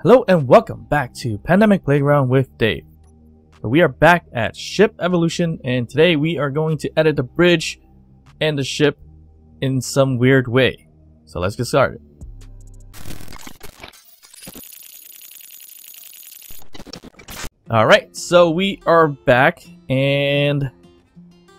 Hello and welcome back to Pandemic Playground with Dave. We are back at Ship Evolution, and today we are going to edit the bridge and the ship in some weird way. So let's get started. Alright, so we are back and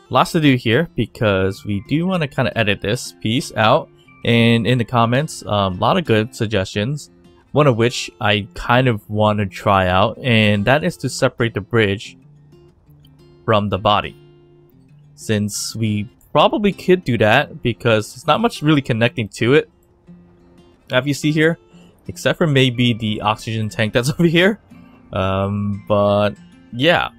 lots to do here because we do want to kind of edit this piece out. And in the comments, a lot of good suggestions. One of which I kind of want to try out, and that is to separate the bridge from the body. Since we probably could do that because there's not much really connecting to it, as you see here, except for maybe the oxygen tank that's over here. But yeah,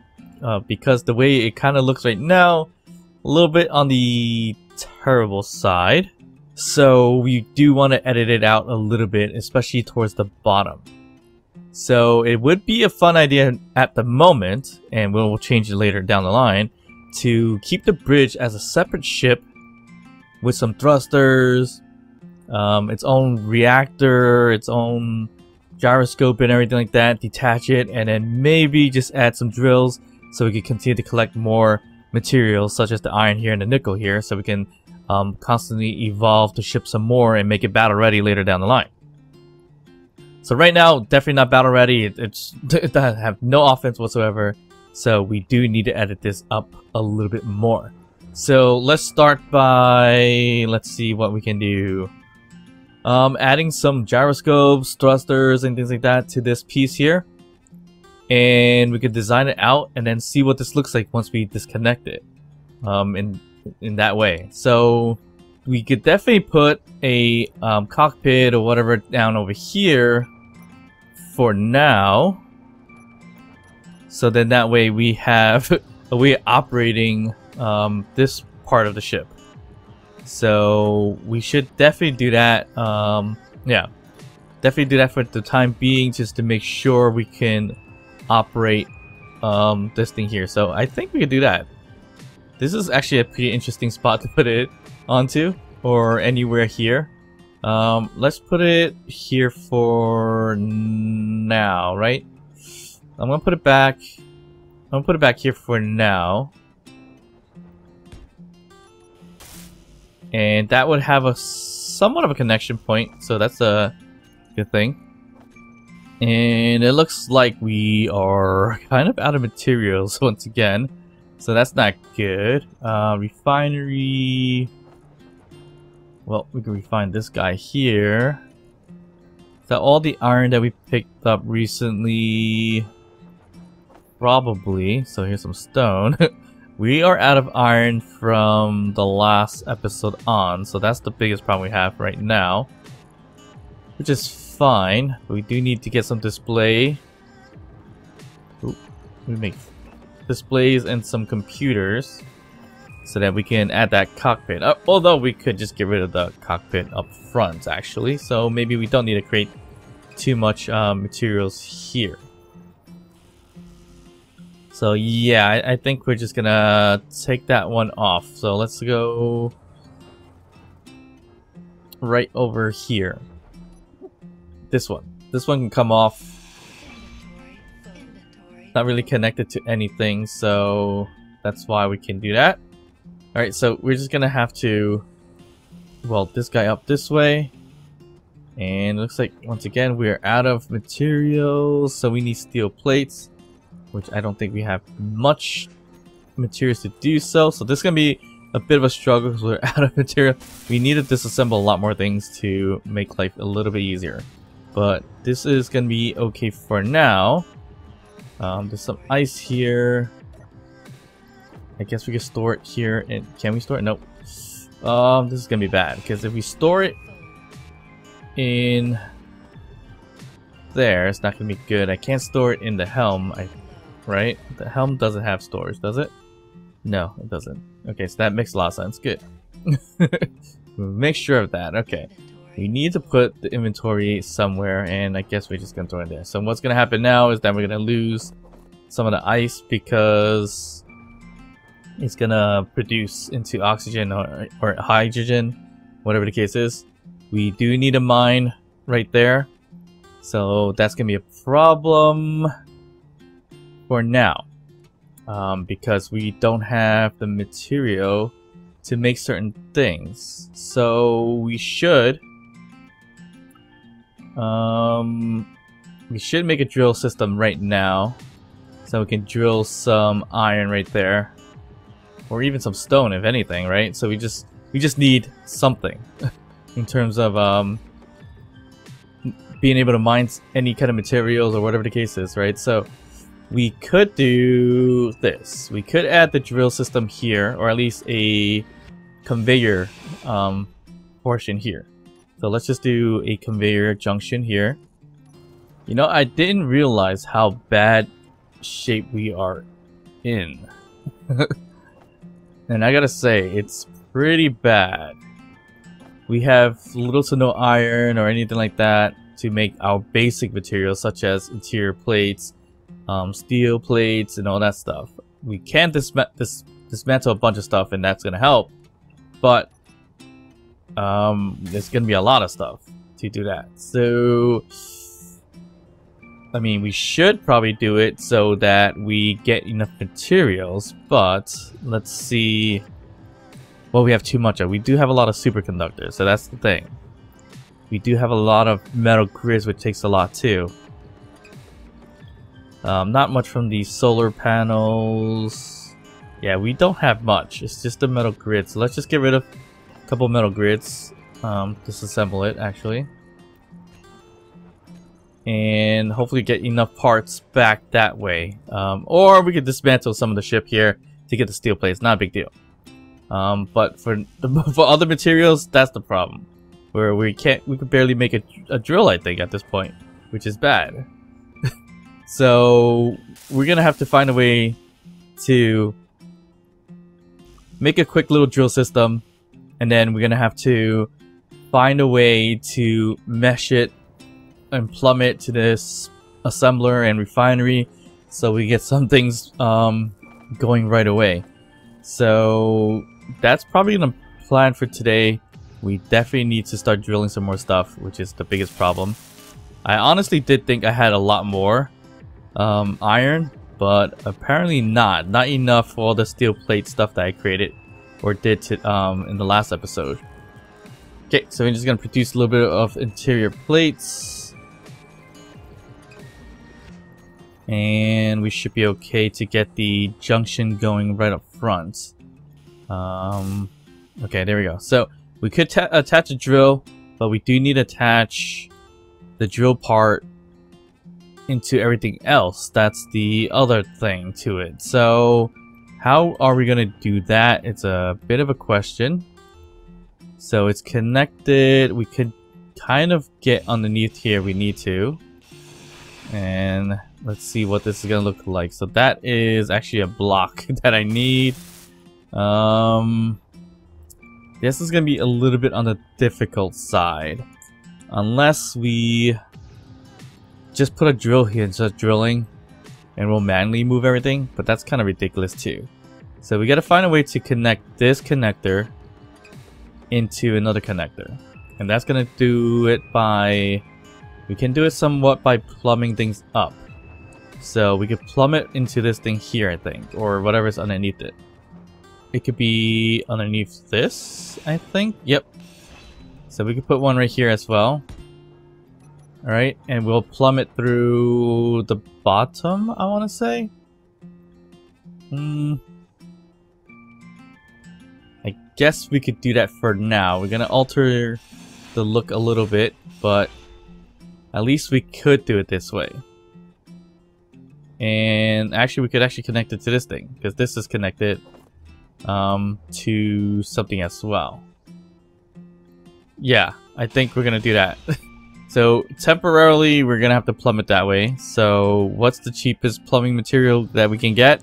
because the way it kind of looks right now, a little bit on the terrible side. So we do want to edit it out a little bit, especially towards the bottom. So it would be a fun idea at the moment, and we'll change it later down the line, to keep the bridge as a separate ship with some thrusters, its own reactor, its own gyroscope and everything like that, detach it, and then maybe just add some drills so we can continue to collect more materials such as the iron here and the nickel here, so we can constantly evolve the ship some more and make it battle ready later down the line. So right now, definitely not battle ready. It doesn't have no offense whatsoever. So we do need to edit this up a little bit more. So let's start by, let's see what we can do. Adding some gyroscopes, thrusters, and things like that to this piece here. And we could design it out and then see what this looks like once we disconnect it. In that way. So we could definitely put a cockpit or whatever down over here for now. So then that way we have a way of operating this part of the ship. So we should definitely do that. Yeah, definitely do that for the time being, just to make sure we can operate this thing here. So I think we could do that. This is actually a pretty interesting spot to put it onto, or anywhere here. Let's put it here for now, right? I'm gonna put it back. I'm gonna put it back here for now. And that would have a somewhat of a connection point, so that's a good thing. And it looks like we are kind of out of materials once again. So that's not good. Refinery. Well, we can refine this guy here. So all the iron that we picked up recently, probably. So here's some stone. We are out of iron from the last episode on, so that's the biggest problem we have right now, which is fine. We do need to get some display. Ooh, we make displays and some computers so that we can add that cockpit. Although we could just get rid of the cockpit up front actually, so maybe we don't need to create too much materials here. So yeah, I think we're just gonna take that one off. So let's go right over here. This one can come off. Not really connected to anything, so that's why we can do that. Alright, so we're just gonna have to weld this guy up this way. And it looks like, once again, we are out of materials, so we need steel plates, which I don't think we have much materials to do so. So this is gonna be a bit of a struggle because we're out of material. We need to disassemble a lot more things to make life a little bit easier. But this is gonna be okay for now. There's some ice here. I guess we can store it here. And can we store it? Nope. This is gonna be bad because if we store it in there, it's not gonna be good. I can't store it in the helm. Right? The helm doesn't have storage, does it? No, it doesn't. Okay, so that makes a lot of sense. Good. Make sure of that. Okay. We need to put the inventory somewhere, and I guess we're just gonna throw it there. So what's gonna happen now is that we're gonna lose some of the ice because it's gonna produce into oxygen or hydrogen, whatever the case is. We do need a mine right there. So that's gonna be a problem for now, because we don't have the material to make certain things. So we should make a drill system right now, so we can drill some iron right there, or even some stone if anything, right? So we just need something in terms of being able to mine any kind of materials or whatever the case is, right? So we could do this. We could add the drill system here, or at least a conveyor portion here. So let's just do a conveyor junction here. You know, I didn't realize how bad shape we are in. And I gotta say, it's pretty bad. We have little to no iron or anything like that to make our basic materials, such as interior plates, steel plates, and all that stuff. We can dismantle a bunch of stuff, and that's gonna help. But there's gonna be a lot of stuff to do that. So I mean, we should probably do it so that we get enough materials, but let's see. Well, we have too much of. We do have a lot of superconductors, so that's the thing. We do have a lot of metal grids, which takes a lot too. Not much from the solar panels. Yeah, we don't have much. It's just the metal grids. So let's just get rid of a couple metal grids. Disassemble it, actually. And hopefully get enough parts back that way. Or we could dismantle some of the ship here to get the steel plates. Not a big deal. But for other materials, that's the problem. Where we could barely make a drill, I think, at this point, which is bad. So we're gonna have to find a way to make a quick little drill system, and then we're gonna have to find a way to mesh it and plumb it to this assembler and refinery, so we get some things going right away. So that's probably the plan for today. We definitely need to start drilling some more stuff, which is the biggest problem. I honestly did think I had a lot more iron, but apparently not enough for all the steel plate stuff that I created or did to, in the last episode. Okay, so we're just gonna produce a little bit of interior plates. And we should be okay to get the junction going right up front. Okay, there we go. So we could attach a drill, but we do need to attach the drill part into everything else. That's the other thing to it. So how are we going to do that? It's a bit of a question. So it's connected. We could kind of get underneath here. We need to. And let's see what this is going to look like. So that is actually a block that I need. This is going to be a little bit on the difficult side. Unless we just put a drill here and start drilling, and we'll manually move everything. But that's kind of ridiculous too. So we got to find a way to connect this connector into another connector. And that's going to do it by... We can do it somewhat by plumbing things up. So we could plumb it into this thing here, I think, or whatever's underneath it. It could be underneath this, I think. Yep. So we could put one right here as well. Alright, and we'll plumb it through the bottom, I want to say. I guess we could do that for now. We're going to alter the look a little bit, but at least we could do it this way. And actually, we could actually connect it to this thing, because this is connected to something as well. Yeah, I think we're gonna do that. So temporarily, we're gonna have to plumb it that way. So what's the cheapest plumbing material that we can get?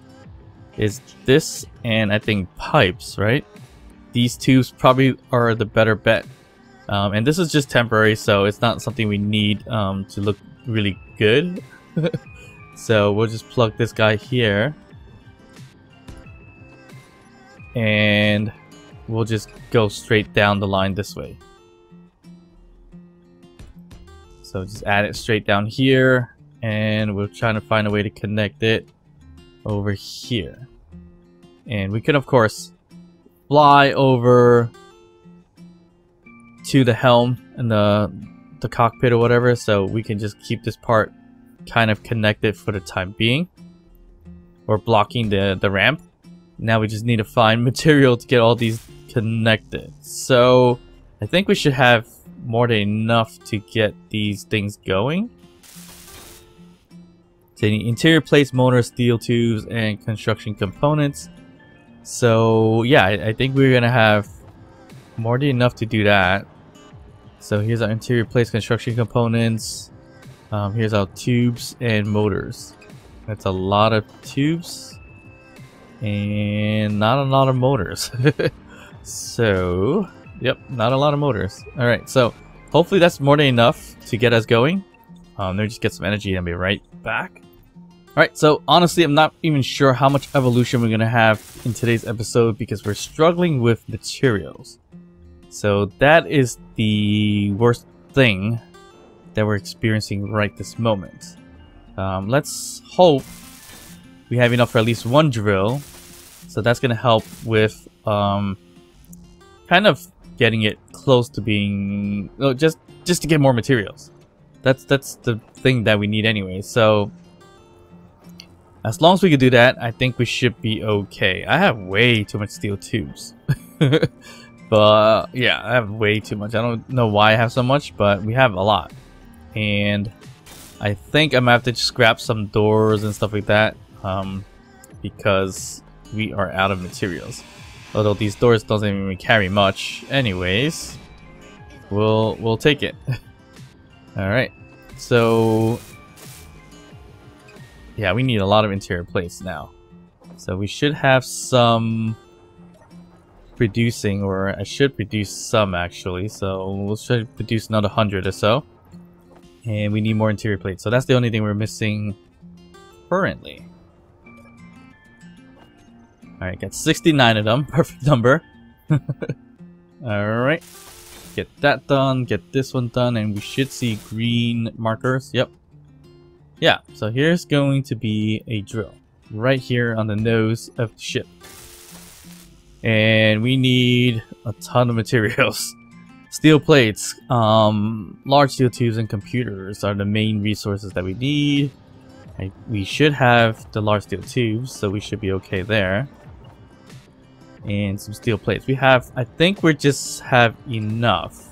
Is this, and I think pipes, right? These two probably are the better bet. And this is just temporary, so it's not something we need to look really good. So we'll just plug this guy here. And we'll just go straight down the line this way. So just add it straight down here, and we're trying to find a way to connect it over here. And we can of course fly over to the helm and the cockpit or whatever, so we can just keep this part kind of connected for the time being, or blocking the ramp. Now we just need to find material to get all these connected. So I think we should have more than enough to get these things going. So you need interior plates, motors, steel tubes, and construction components. So yeah, I think we're gonna have more than enough to do that. So here's our interior plates, construction components. Here's our tubes and motors. That's a lot of tubes and not a lot of motors. So yep, not a lot of motors. All right, so hopefully that's more than enough to get us going. Let me just get some energy and be right back. Alright, so honestly, I'm not even sure how much evolution we're going to have in today's episode because we're struggling with materials. So that is the worst thing that we're experiencing right this moment. Let's hope we have enough for at least one drill. So that's going to help with kind of getting it close to being... Oh, just to get more materials. That's the thing that we need anyway. So as long as we can do that, I think we should be okay. I have way too much steel tubes. But yeah, I have way too much. I don't know why I have so much, but we have a lot. And I think I'm gonna have to just scrap some doors and stuff like that, because we are out of materials. Although these doors doesn't even carry much anyways. We'll take it. Alright. So yeah, we need a lot of interior plates now. So we should have some producing, or I should produce some actually. So we'll try to produce another 100 or so. And we need more interior plates. So that's the only thing we're missing currently. Alright, got 69 of them. Perfect number. Alright. Get that done, get this one done, and we should see green markers. Yep. Yeah, so here's going to be a drill right here on the nose of the ship. And we need a ton of materials. Steel plates, large steel tubes, and computers are the main resources that we need. We should have the large steel tubes, so we should be okay there. And some steel plates. We have, I think we just have enough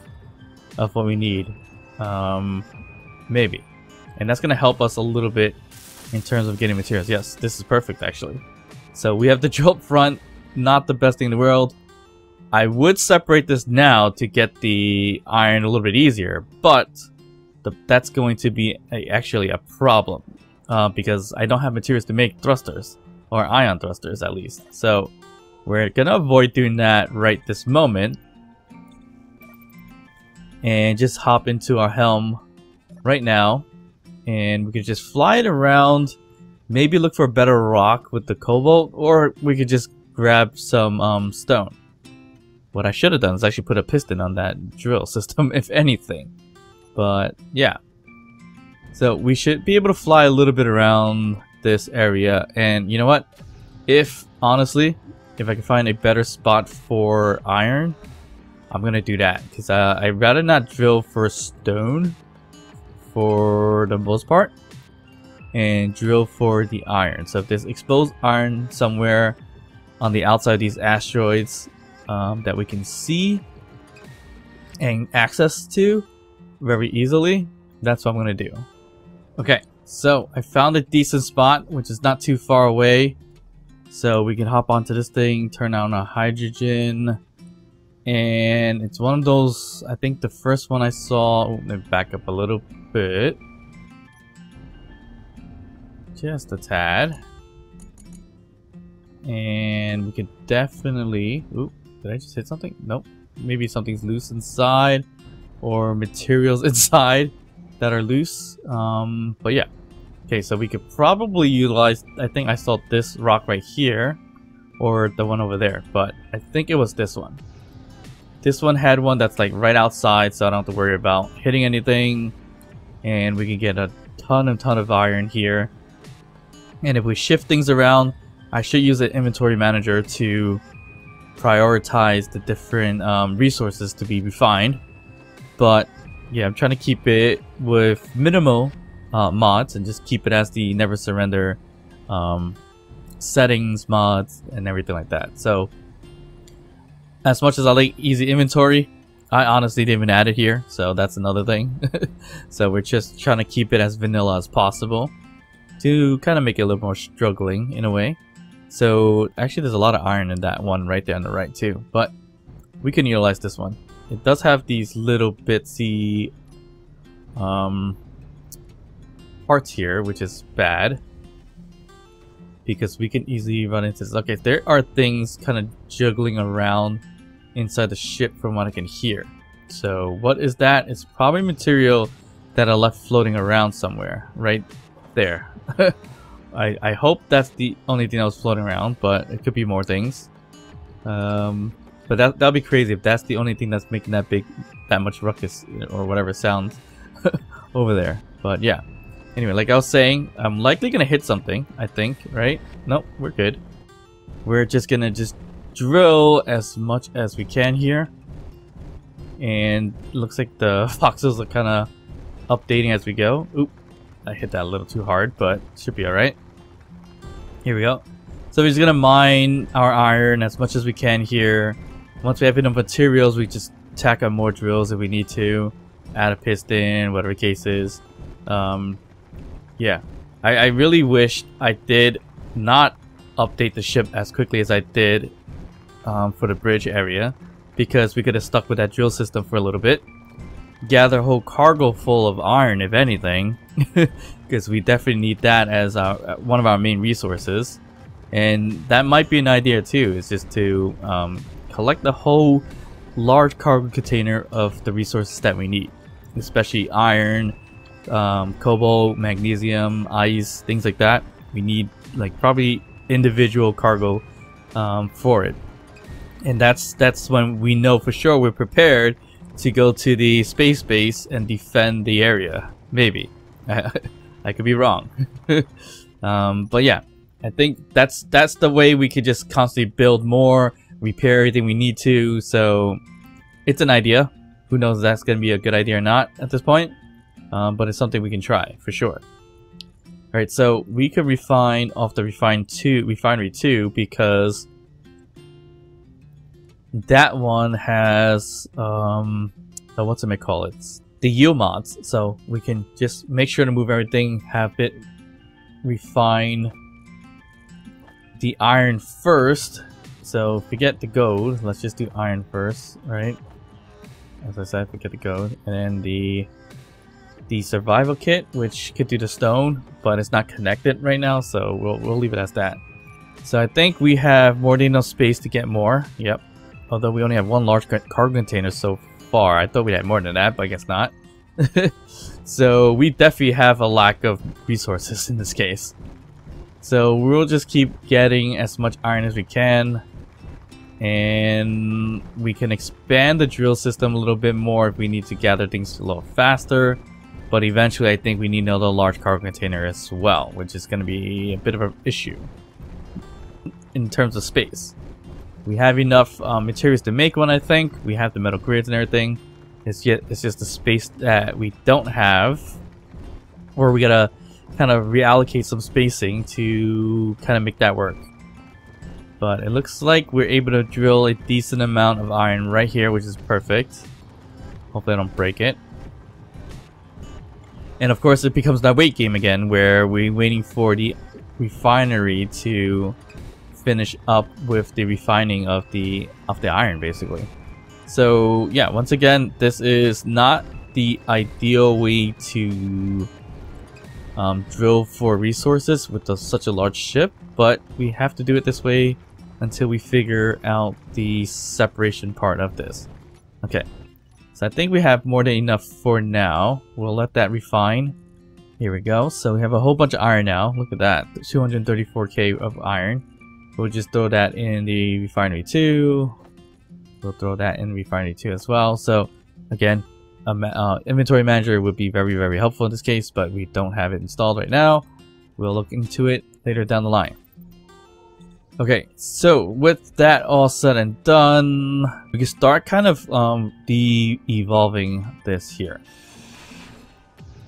of what we need. Maybe. And that's going to help us a little bit in terms of getting materials. Yes, this is perfect actually. So we have the drill up front. Not the best thing in the world. I would separate this now to get the iron a little bit easier, but that's going to be actually a problem because I don't have materials to make thrusters, or ion thrusters at least. So we're gonna avoid doing that right this moment and just hop into our helm right now, and we could just fly it around, maybe look for a better rock with the cobalt, or we could just grab some stone. What I should have done is actually put a piston on that drill system, if anything. But yeah, so we should be able to fly a little bit around this area. And you know what, honestly, if I can find a better spot for iron, I'm gonna do that, because I'd rather not drill for stone for the most part and drill for the iron. So if there's exposed iron somewhere on the outside of these asteroids that we can see and access to very easily, that's what I'm gonna do. Okay, so I found a decent spot which is not too far away, so we can hop onto this thing, turn on our hydrogen, and it's one of those, I think the first one I saw, let me back up a little bit, just a tad, and we could definitely, oop, did I just hit something? Nope, maybe something's loose inside, or materials inside that are loose, but yeah. Okay, so we could probably utilize, I think I saw this rock right here, or the one over there, but I think it was this one. This one had one that's like right outside, so I don't have to worry about hitting anything. and we can get a ton of iron here. And if we shift things around, I should use the inventory manager to prioritize the different resources to be refined. But yeah, I'm trying to keep it with minimal mods and just keep it as the never surrender settings, mods, and everything like that. So as much as I like easy inventory, I honestly didn't even add it here, so that's another thing. So we're just trying to keep it as vanilla as possible to kind of make it a little more struggling in a way. So actually there's a lot of iron in that one right there on the right too, but we can utilize this one. It does have these little bitsy parts here, which is bad because we can easily run into this. Okay, there are things kind of juggling around inside the ship from what I can hear. So what is that? It's probably material that I left floating around somewhere right there. I hope that's the only thing that was floating around, but it could be more things. But that'll be crazy if that's the only thing that's making that much ruckus or whatever sounds over there. But yeah. Anyway, like I was saying, I'm likely gonna hit something, I think, right? Nope, we're good. We're just gonna drill as much as we can here. And it looks like the voxels are kind of updating as we go. Oop, I hit that a little too hard, but should be alright. Here we go. So we're just gonna mine our iron as much as we can here. Once we have enough materials, we just tack on more drills if we need to. Add a piston, whatever the case is. Yeah, I really wish I did not update the ship as quickly as I did for the bridge area, because we could have stuck with that drill system for a little bit. Gather a whole cargo full of iron, if anything, because we definitely need that as one of our main resources. And that might be an idea too, is just to collect the whole large cargo container of the resources that we need, especially iron, cobalt, magnesium, ice, things like that. We need like probably individual cargo for it, and that's when we know for sure we're prepared to go to the space base and defend the area. Maybe I could be wrong. But yeah, I think that's the way we could just constantly build more, repair everything we need to. So it's an idea. Who knows if that's going to be a good idea or not at this point. But it's something we can try for sure. Alright, so we could refine off the refinery 2 because that one has what's it may call it? The yield mods. So we can just make sure to move everything, have it refine the iron first. So forget the gold, let's just do iron first, right? As I said, forget the gold, and then the survival kit, which could do the stone, but it's not connected right now, so we'll leave it as that. So I think we have more than enough space to get more. Yep. Although we only have one large cargo container so far. I thought we had more than that, but I guess not. So we definitely have a lack of resources in this case. So we'll just keep getting as much iron as we can. And we can expand the drill system a little bit more if we need to gather things a little faster. But eventually I think we need another large cargo container as well, which is going to be a bit of an issue in terms of space. We have enough materials to make one, I think. We have the metal grids and everything. It's just the space that we don't have, or we gotta kind of reallocate some spacing to kind of make that work. But it looks like we're able to drill a decent amount of iron right here, which is perfect. Hopefully I don't break it. And of course it becomes that wait game again, where we're waiting for the refinery to finish up with the refining of the iron, basically. So yeah, once again, this is not the ideal way to drill for resources with such a large ship, but we have to do it this way until we figure out the separation part of this. Okay, so I think we have more than enough for now. We'll let that refine. Here we go. So we have a whole bunch of iron now. Look at that, 234k of iron. We'll just throw that in the refinery 2. We'll throw that in refinery 2 as well. So again, inventory manager would be very, very helpful in this case, but we don't have it installed right now. We'll look into it later down the line. Okay, so with that all said and done, we can start kind of de-evolving this here.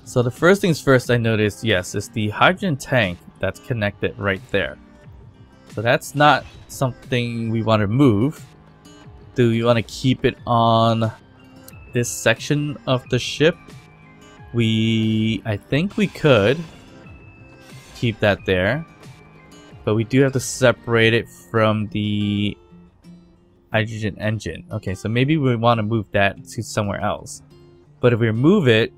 So the first things first I noticed, yes, is the hydrogen tank that's connected right there. So that's not something we want to move. Do we want to keep it on this section of the ship? I think we could keep that there. But we do have to separate it from the hydrogen engine. Okay, so maybe we want to move that to somewhere else. But if we remove it,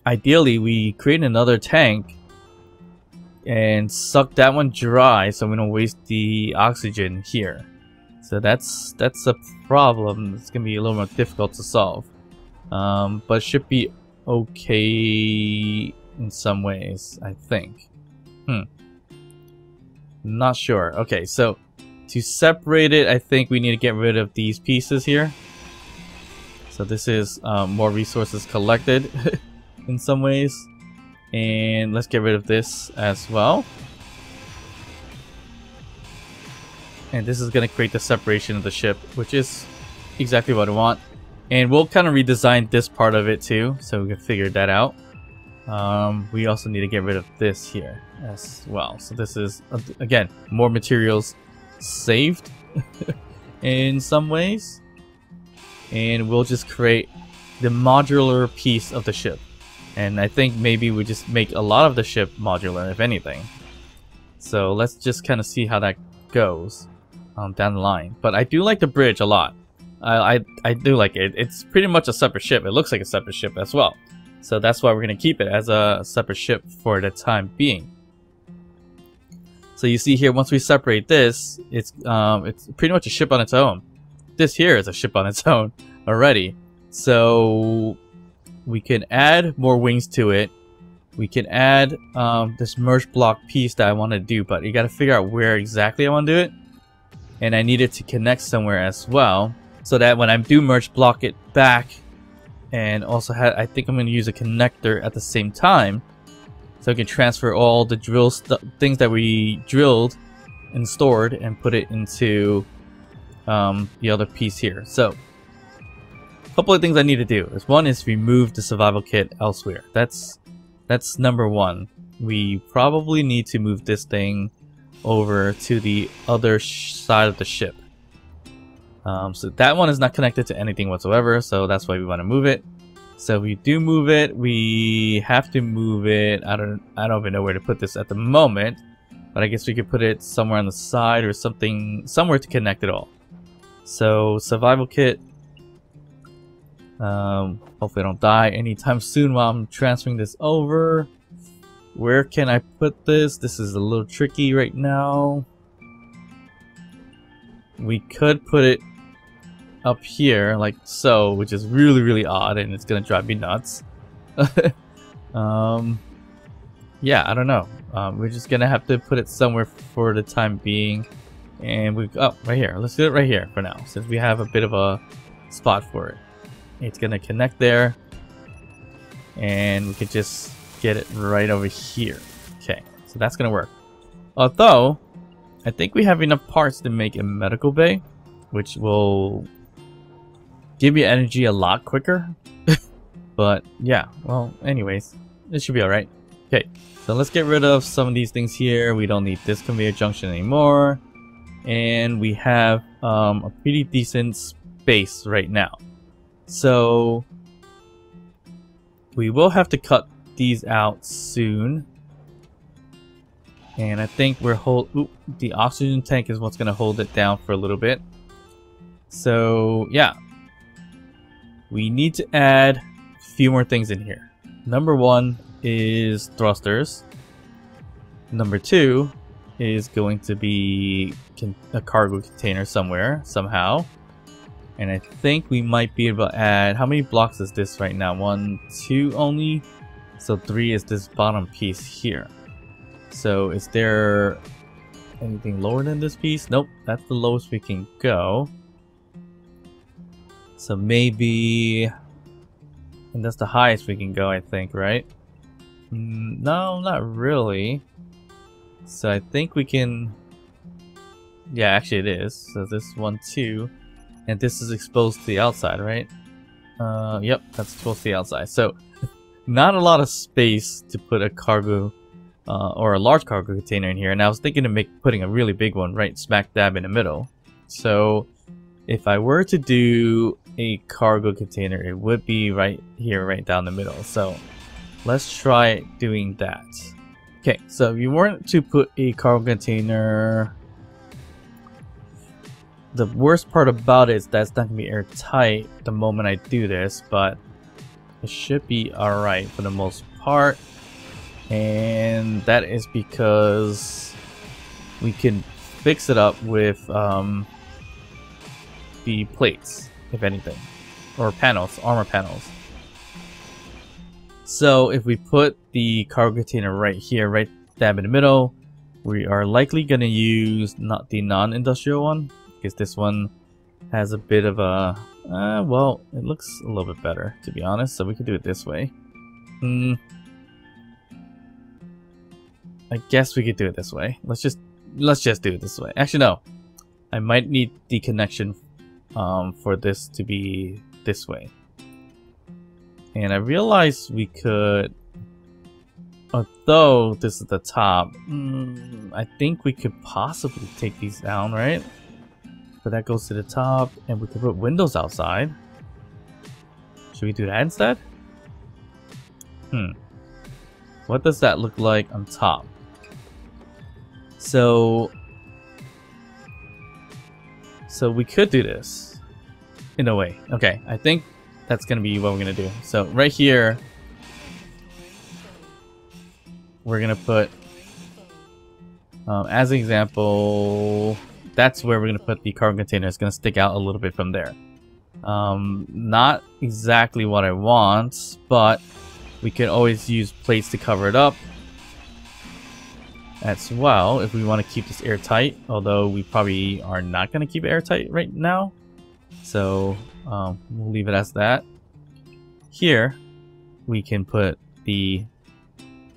ideally we create another tank and suck that one dry so we don't waste the oxygen here. So that's a problem. It's gonna be a little more difficult to solve. But it should be okay in some ways, I think. Not sure. Okay, so to separate it, I think we need to get rid of these pieces here. So this is more resources collected in some ways. And let's get rid of this as well. And this is going to create the separation of the ship, which is exactly what I want. And we'll kind of redesign this part of it too, so we can figure that out. We also need to get rid of this here as well. So this is, again, more materials saved in some ways. And we'll just create the modular piece of the ship. And I think maybe we just make a lot of the ship modular, if anything. So let's just kind of see how that goes down the line. But I do like the bridge a lot. I do like it. It's pretty much a separate ship. It looks like a separate ship as well. So that's why we're going to keep it as a separate ship for the time being. So you see here, once we separate this, it's pretty much a ship on its own. This here is a ship on its own already. So we can add more wings to it. We can add this merge block piece that I want to do, but you got to figure out where exactly I want to do it. And I need it to connect somewhere as well, so that when I do merge block it back, and also I think I'm going to use a connector at the same time, so I can transfer all the things that we drilled and stored and put it into the other piece here. So a couple of things I need to do is, one is remove the survival kit elsewhere. That's number one. We probably need to move this thing over to the other side of the ship. So that one is not connected to anything whatsoever, so that's why we want to move it. So we do move it. We have to move it. I don't even know where to put this at the moment, but I guess we could put it somewhere on the side or something, somewhere to connect it all. So survival kit. Hopefully I don't die anytime soon while I'm transferring this over. Where can I put this? This is a little tricky right now. We could put it up here like so, which is really, really odd, and it's gonna drive me nuts. Yeah, I don't know. We're just gonna have to put it somewhere for the time being. And right here. Let's do it right here for now, since we have a bit of a spot for it. It's gonna connect there, and we could just get it right over here. Okay, so that's gonna work. Although I think we have enough parts to make a medical bay, which will give you energy a lot quicker. But yeah, well, anyways, it should be alright. Okay, so let's get rid of some of these things here. We don't need this conveyor junction anymore, and we have a pretty decent space right now. So we will have to cut these out soon. And I think the oxygen tank is what's going to hold it down for a little bit. So yeah, we need to add a few more things in here. Number one is thrusters. Number two is going to be a cargo container somewhere, somehow. And I think we might be able to add, how many blocks is this right now? 1, 2 only. So 3 is this bottom piece here. So is there anything lower than this piece? Nope, that's the lowest we can go. So maybe And that's the highest we can go, I think, right? No, not really. So I think we can... Yeah, actually it is. So this one too. And this is exposed to the outside, right? Yep, that's exposed to the outside. So not a lot of space to put a cargo or a large cargo container in here. And I was thinking of putting a really big one right smack dab in the middle. So if I were to do a cargo container, it would be right here, right down the middle. So let's try doing that. Okay, so if you weren't to put a cargo container, the worst part about it is that's not gonna be airtight the moment I do this, but it should be alright for the most part. And that is because we can fix it up with the plates, if anything, or panels, armor panels. So if we put the cargo container right here, right dab in the middle, we are likely going to use not the non-industrial one, because this one has a bit of a well, it looks a little bit better, to be honest. So we could do it this way. I guess we could do it this way. Let's just do it this way. Actually, no, I might need the connection for this to be this way. And I realized we could, although this is the top, I think we could possibly take these down, right? But that goes to the top, and we could put windows outside. Should we do that instead? What does that look like on top? So we could do this in a way. Okay, I think that's gonna be what we're gonna do. So right here, we're gonna put, as an example, that's where we're gonna put the cargo container. It's gonna stick out a little bit from there. Not exactly what I want, but we can always use plates to cover it up as well if we want to keep this airtight, although we probably are not going to keep it airtight right now. So we'll leave it as that. Here we can put the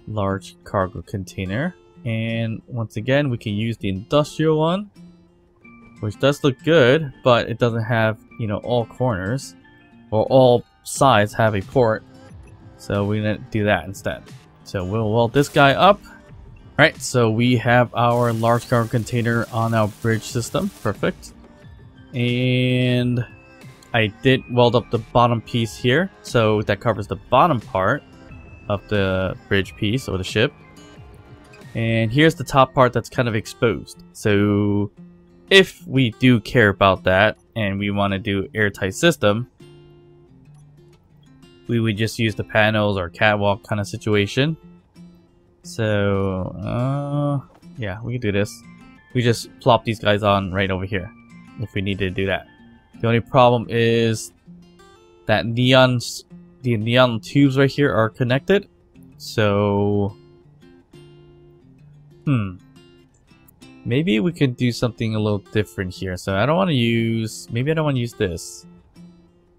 large cargo container, and once again we can use the industrial one, which does look good, but it doesn't have, you know, all corners or all sides have a port. So we're gonna do that instead. So we'll weld this guy up. Alright, so we have our large cargo container on our bridge system. Perfect. And I did weld up the bottom piece here, so that covers the bottom part of the bridge piece or the ship. And here's the top part that's kind of exposed. So if we do care about that and we want to do airtight system, we would just use the panels or catwalk kind of situation. So yeah, we can do this. We just plop these guys on right over here if we need to do that. The only problem is that the neon tubes right here are connected. So maybe we could do something a little different here. So I don't want to use, maybe I don't want to use this,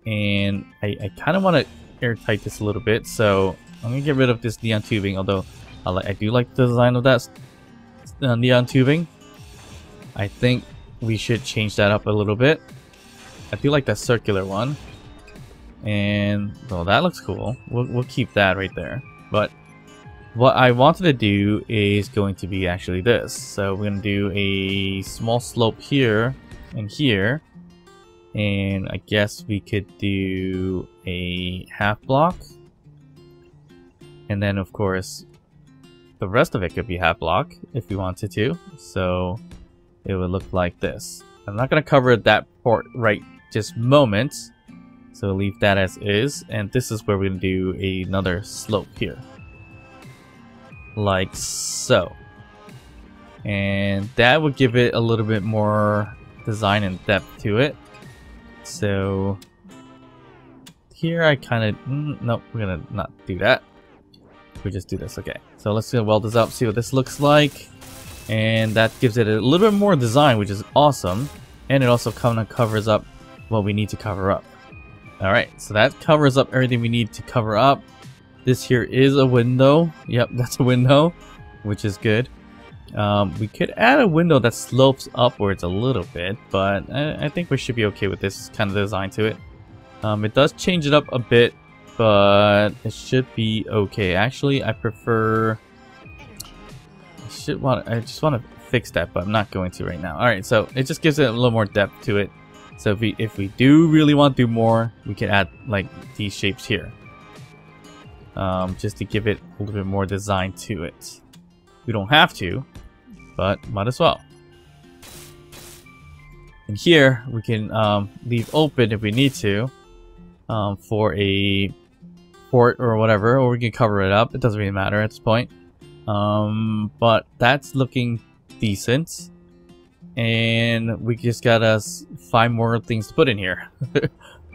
and I kind of want to airtight this a little bit. So I'm gonna get rid of this neon tubing, although I do like the design of that neon tubing. I think we should change that up a little bit. I do like that circular one, and well, that looks cool. We'll keep that right there. But what I wanted to do is going to be actually this. So we're gonna do a small slope here and here, and I guess we could do a half block, and then of course the rest of it could be half block if we wanted to. So it would look like this. I'm not going to cover that part right this moment, so leave that as is. And this is where we're going to do another slope here, like so. And that would give it a little bit more design and depth to it. So here I kind of nope, we're gonna not do that. We just do this. Okay, so let's weld this up, see what this looks like, and that gives it a little bit more design, which is awesome. And it also kind of covers up what we need to cover up. Alright, so that covers up everything we need to cover up. This here is a window. Yep, that's a window, which is good. We could add a window that slopes upwards a little bit, but I think we should be okay with this kind of design to it. It does change it up a bit, but it should be okay. Actually, I prefer... I just want to fix that, but I'm not going to right now. Alright, so it just gives it a little more depth to it. So if we do really want to do more, we can add like these shapes here. Just to give it a little bit more design to it. We don't have to, but might as well. And here we can leave open if we need to for a port or whatever, or we can cover it up. It doesn't really matter at this point. But that's looking decent, and we just gotta find more things to put in here.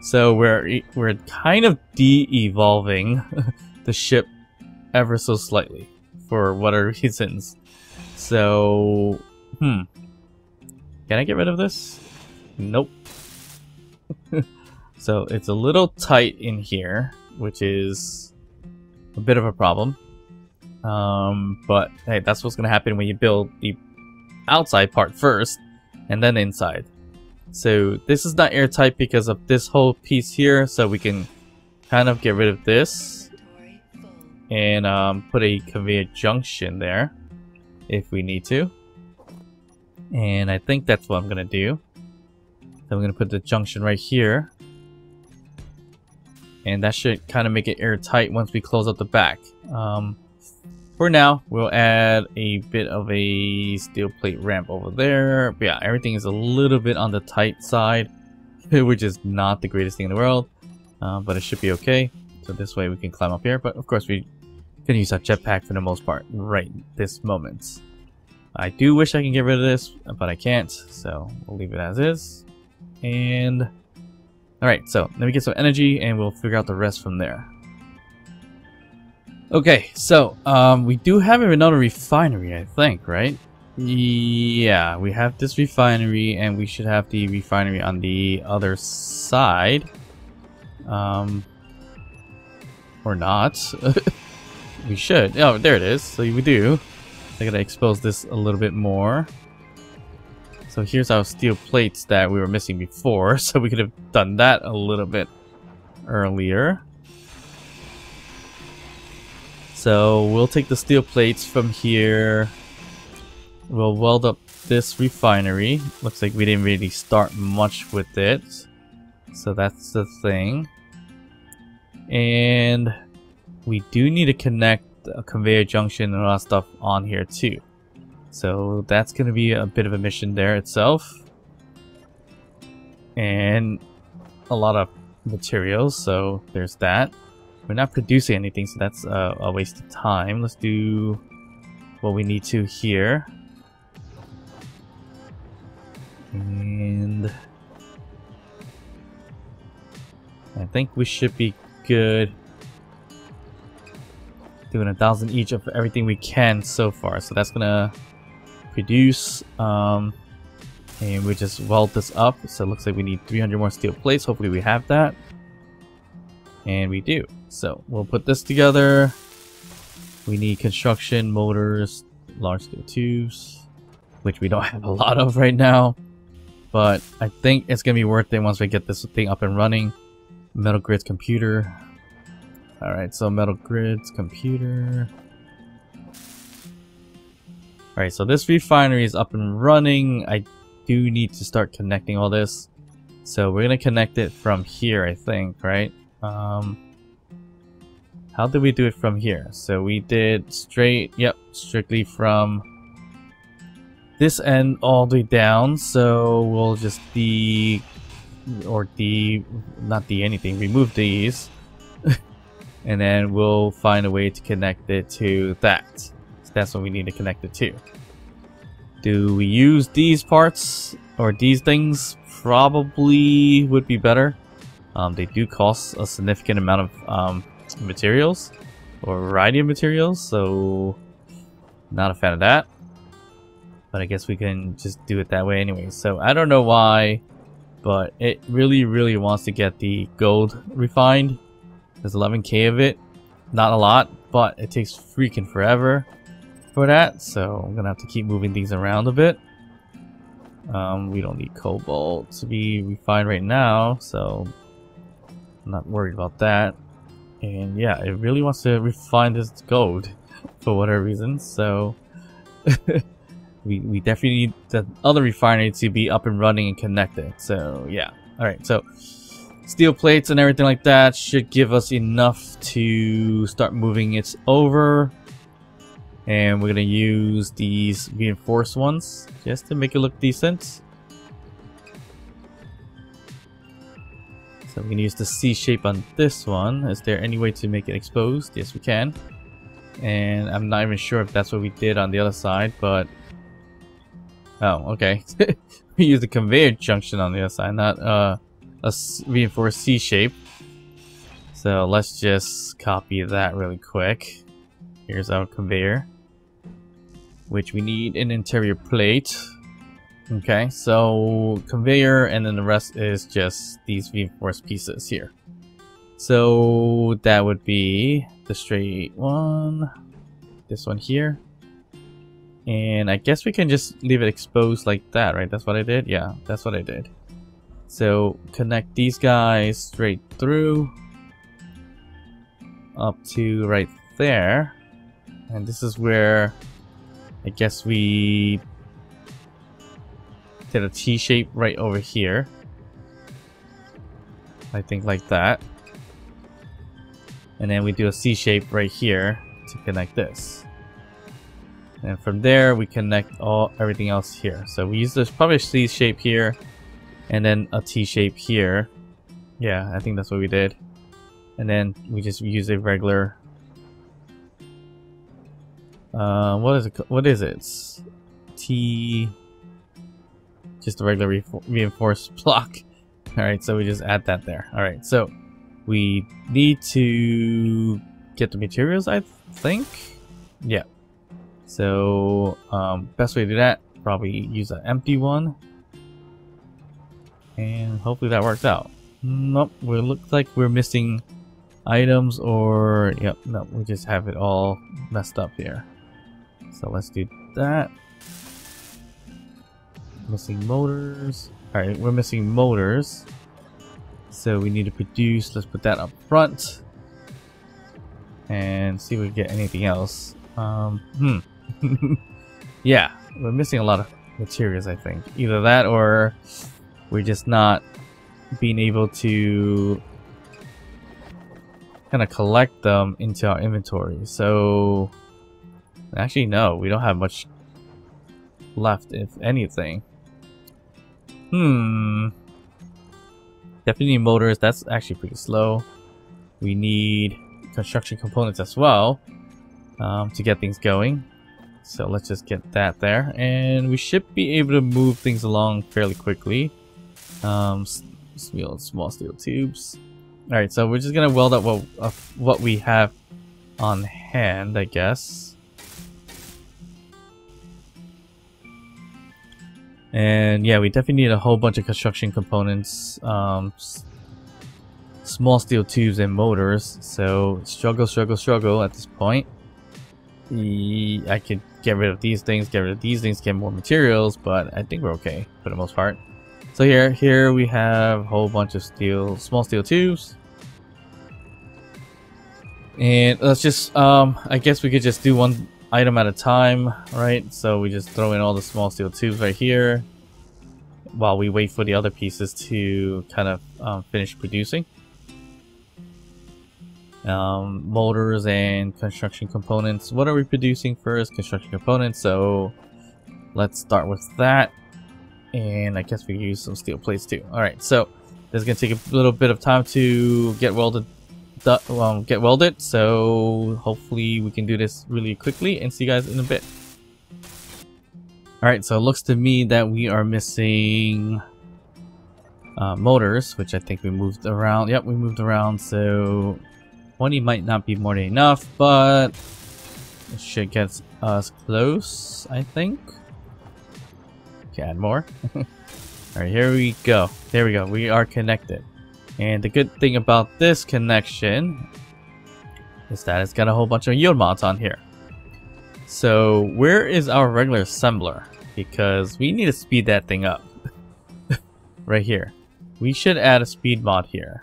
So we're kind of de-evolving the ship ever so slightly for whatever reasons. So can I get rid of this? Nope. So it's a little tight in here, which is a bit of a problem. But hey, that's what's gonna happen when you build the outside part first and then inside. So this is not airtight because of this whole piece here, so we can kind of get rid of this and put a conveyor junction there if we need to. And I think that's what I'm gonna do. So I'm gonna put the junction right here, and that should kind of make it airtight once we close up the back. For now, we'll add a bit of a steel plate ramp over there. But yeah, everything is a little bit on the tight side, which is not the greatest thing in the world, but it should be okay. So this way we can climb up here, but of course we can use our jetpack for the most part right this moment. I do wish I can get rid of this, but I can't, so we'll leave it as is. And alright, so let me get some energy and we'll figure out the rest from there. Okay, so we do have another refinery, I think, right? Yeah, we have this refinery, and we should have the refinery on the other side. Or not. We should. Oh, there it is. So we do. I gotta expose this a little bit more. So here's our steel plates that we were missing before, so we could have done that a little bit earlier. So we'll take the steel plates from here. We'll weld up this refinery. Looks like we didn't really start much with it. So that's the thing. And we do need to connect a conveyor junction and all that stuff on here too. So that's going to be a bit of a mission there itself. And a lot of materials, so there's that. We're not producing anything, so that's a waste of time. Let's do what we need to here. And I think we should be good. Doing 1,000 each of everything we can so far. So that's gonna produce. And we just weld this up. So it looks like we need 300 more steel plates. Hopefully we have that. And we do. So we'll put this together. We need construction, motors, large steel tubes, which we don't have a lot of right now. But I think it's going to be worth it once we get this thing up and running. Metal grids computer. Alright, so metal grids computer. Alright, so this refinery is up and running. I do need to start connecting all this. So we're going to connect it from here, I think, right? How did we do it from here? So we did strictly from this end all the way down. So we'll just remove these. And then we'll find a way to connect it to that. So that's what we need to connect it to. Do we use these parts or these things? Probably would be better. They do cost a significant amount of materials or a variety of materials, so not a fan of that. But I guess we can just do it that way anyway. So I don't know why but it really wants to get the gold refined. There's 11k of it, not a lot, but it takes freaking forever for that, so I'm gonna have to keep moving things around a bit. We don't need cobalt to be refined right now, so I'm not worried about that. And yeah, it really wants to refine this gold for whatever reason, so we definitely need the other refinery to be up and running and connected. So yeah, alright, so steel plates and everything like that should give us enough to start moving it over. And we're gonna use these reinforced ones just to make it look decent. So we can use the C shape on this one. Is there any way to make it exposed? Yes, we can. And I'm not even sure if that's what we did on the other side, but oh, okay. We used the conveyor junction on the other side, not a reinforced C shape. So let's just copy that really quick. Here's our conveyor, which we need an interior plate. Okay, so conveyor, and then the rest is just these reinforced pieces here. So that would be the straight one, this one here, and I guess we can just leave it exposed like that, right? That's what I did? Yeah, that's what I did. So connect these guys straight through up to right there. And this is where I guess we did a T shape right over here. I think like that. And then we do a C shape right here to connect this. And from there we connect everything else here. So we use this probably a C shape here and then a T shape here. Yeah, I think that's what we did. And then we just use a regular what is it? T, just a regular reinforced block. Alright, so we just add that there. Alright, so we need to get the materials, I think. Yeah. So best way to do that, probably use an empty one. And hopefully that works out. Nope, we look like we're missing items, or yep, no, we just have it all messed up here. So let's do that. Missing motors. Alright, we're missing motors. So we need to produce, let's put that up front. And see if we can get anything else. Yeah, we're missing a lot of materials, I think. Either that or we're just not being able to kind of collect them into our inventory. So actually no, we don't have much left, if anything. Definitely need motors. That's actually pretty slow. We need construction components as well to get things going. So let's just get that there, and we should be able to move things along fairly quickly. Small steel tubes. Alright, so we're just gonna weld up what we have on hand, I guess. And yeah, we definitely need a whole bunch of construction components, small steel tubes and motors. So struggle at this point. I could get rid of these things, get more materials, but I think we're okay for the most part. So here we have a whole bunch of small steel tubes. And let's just, I guess we could just do one item at a time, right? So we just throw in all the small steel tubes right here while we wait for the other pieces to kind of finish producing. Motors and construction components. What are we producing first? Construction components. So let's start with that. And I guess we can use some steel plates too. Alright, so this is going to take a little bit of time to get welded. So hopefully we can do this really quickly and see you guys in a bit. Alright, so it looks to me that we are missing motors, which I think we moved around. Yep, we moved around, so 20 might not be more than enough, but it should get us close, I think. Okay, add more. Alright, here we go. There we go. We are connected. And the good thing about this connection is that it's got a whole bunch of yield mods on here. So where is our regular assembler? Because we need to speed that thing up. Right here. We should add a speed mod here.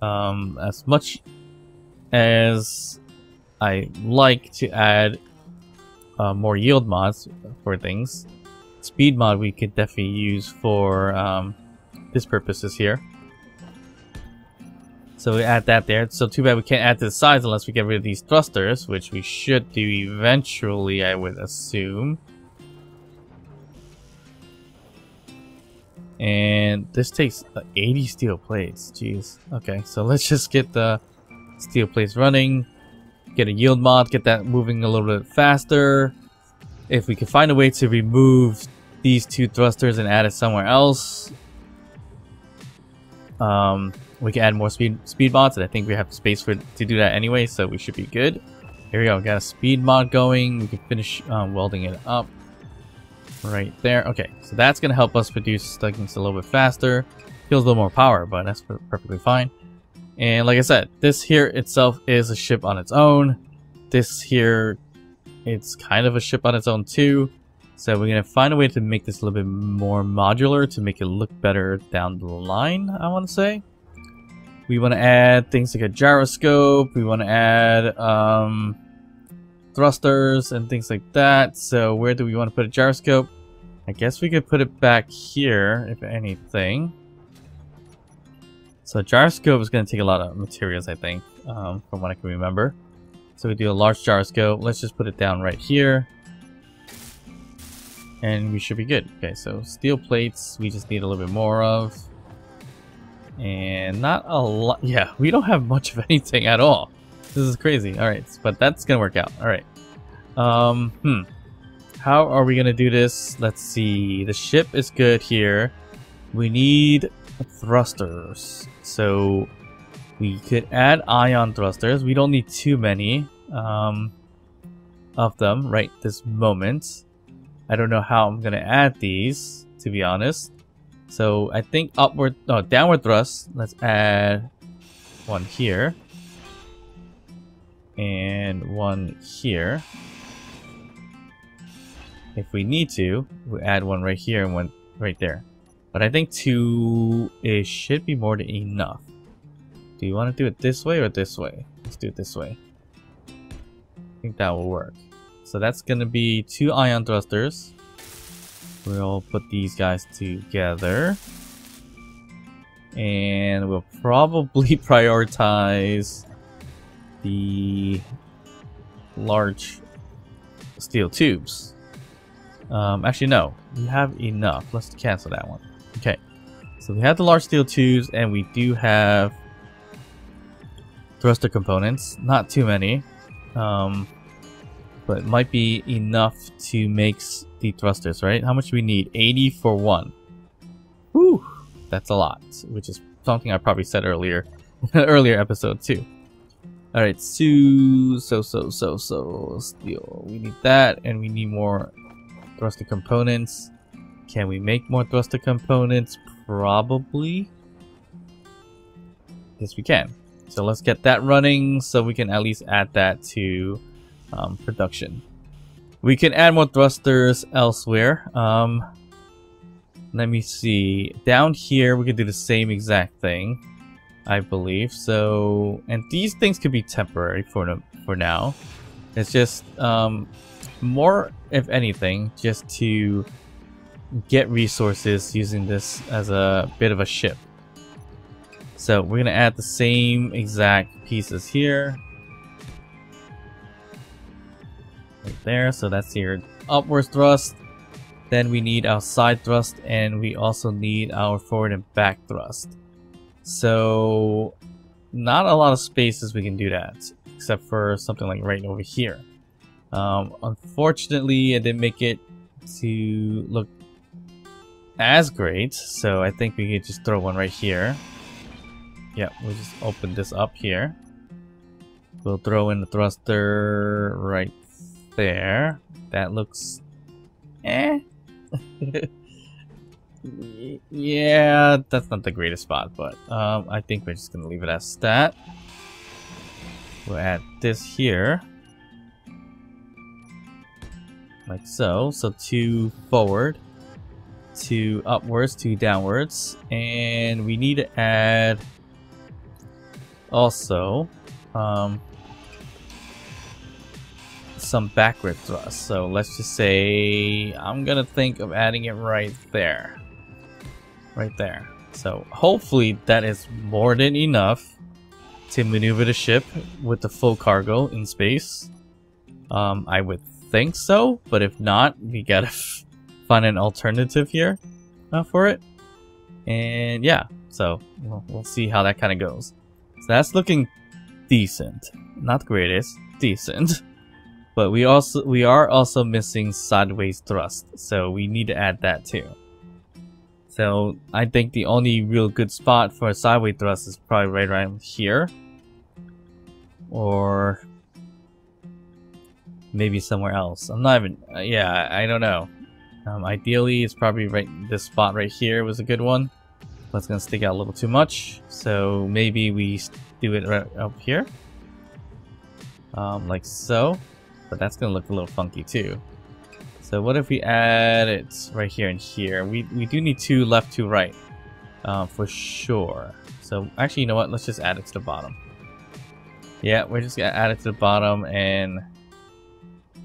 As much as I like to add more yield mods for things, speed mod we could definitely use for this purposes here. So we add that there. So too bad we can't add to the size unless we get rid of these thrusters, which we should do eventually, I would assume. And this takes 80 steel plates. Jeez. Okay, so let's just get the steel plates running. Get a yield mod, get that moving a little bit faster. If we can find a way to remove these two thrusters and add it somewhere else, we can add more speed mods, and I think we have space to do that anyway, so we should be good. Here we go, we got a speed mod going. We can finish welding it up right there. Okay, so that's gonna help us produce things a little bit faster. Feels a little more power, but that's perfectly fine. And like I said, this here itself is a ship on its own. This here, it's kind of a ship on its own too. So we're gonna find a way to make this a little bit more modular to make it look better down the line, I want to say. We want to add things like a gyroscope. We want to add thrusters and things like that. So where do we want to put a gyroscope? I guess we could put it back here, if anything. So gyroscope is going to take a lot of materials, I think, from what I can remember. So we do a large gyroscope. Let's just put it down right here. And we should be good. Okay, so steel plates, we just need a little bit more of. And not a lot. Yeah, we don't have much of anything at all. This is crazy. Alright, but that's going to work out. Alright. How are we going to do this? Let's see. The ship is good here. We need thrusters. So we could add ion thrusters. We don't need too many of them right this moment. I don't know how I'm going to add these, to be honest. So I think downward thrust. Let's add one here. And one here. If we need to, we'll add one right here and one right there. But I think 2 should be more than enough. Do you want to do it this way or this way? Let's do it this way. I think that will work. So that's going to be 2 ion thrusters. We'll put these guys together. And we'll probably prioritize the large steel tubes. Actually, no. We have enough. Let's cancel that one. Okay. So we have the large steel tubes, and we do have thruster components. Not too many. But it might be enough to make the thrusters, right? How much do we need? 80 for one. Whew, that's a lot, which is something I probably said earlier, earlier episode too. All right, so steel. We need that, and we need more thruster components. Can we make more thruster components? Probably. Yes, we can. So let's get that running, so we can at least add that to production. We can add more thrusters elsewhere. Let me see. Down here, we can do the same exact thing, I believe. So, and these things could be temporary for now. It's just more, if anything, just to get resources using this as a bit of a ship. So we're gonna add the same exact pieces here. Right there, so that's your upwards thrust. Then we need our side thrust, and we also need our forward and back thrust. So not a lot of spaces we can do that, except for something like right over here. Unfortunately, it didn't make it to look as great, so I think we could just throw one right here. Yeah, we'll just open this up here. We'll throw in the thruster right there. That looks Yeah, that's not the greatest spot, but I think we're just gonna leave it as that. We'll add this here. Like so. So 2 forward, 2 upwards, 2 downwards. And we need to add also some backward thrust. So let's just say I'm gonna think of adding it right there. Right there. So hopefully that is more than enough to maneuver the ship with the full cargo in space. I would think so, but if not, we gotta find an alternative here for it. And yeah, so we'll see how that kind of goes. So that's looking decent. Not the greatest, decent. But we are also missing sideways thrust, so we need to add that too. So I think the only real good spot for a sideways thrust is probably right around here, or maybe somewhere else. I'm not even. Yeah, I don't know. Ideally, it's probably right. This spot right here was a good one, but it's gonna stick out a little too much. So maybe we do it right up here, like so. But that's gonna look a little funky too. So what if we add it right here and here? We do need 2 left, 2 right, for sure. So actually, you know what? Let's just add it to the bottom. Yeah, we're just gonna add it to the bottom and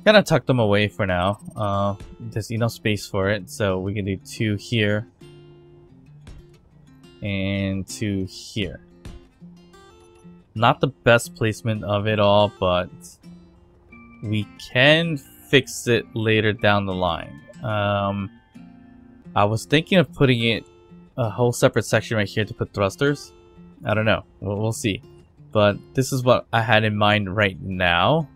kind of tuck them away for now. There's enough space for it, so we can do 2 here and 2 here. Not the best placement of it all, but we can fix it later down the line. I was thinking of putting it a whole separate section right here to put thrusters. I don't know. We'll see. But this is what I had in mind right now.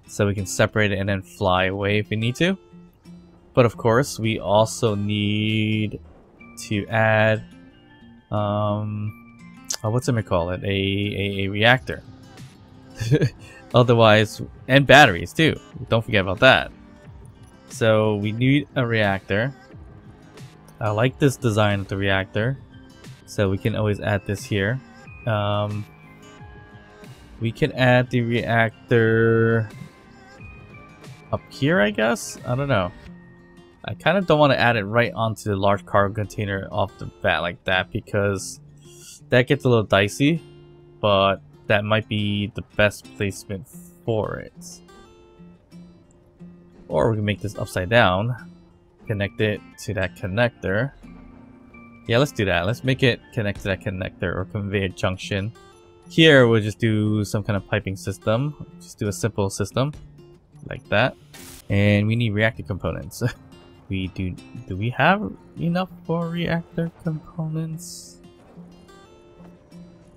So we can separate it and then fly away if we need to. But of course, we also need to add what's it gonna call it? A reactor. Otherwise, and batteries too. Don't forget about that. So we need a reactor. I like this design of the reactor, so we can always add this here. We can add the reactor up here, I guess. I don't know. I kind of don't want to add it right onto the large cargo container off the bat like that, because that gets a little dicey, but that might be the best placement for it. Or we can make this upside down, connect it to that connector. Yeah, let's do that. Let's make it connect to that connector or conveyor junction. Here we'll just do some kind of piping system. Just do a simple system like that. And we need reactor components. Do we have enough for reactor components?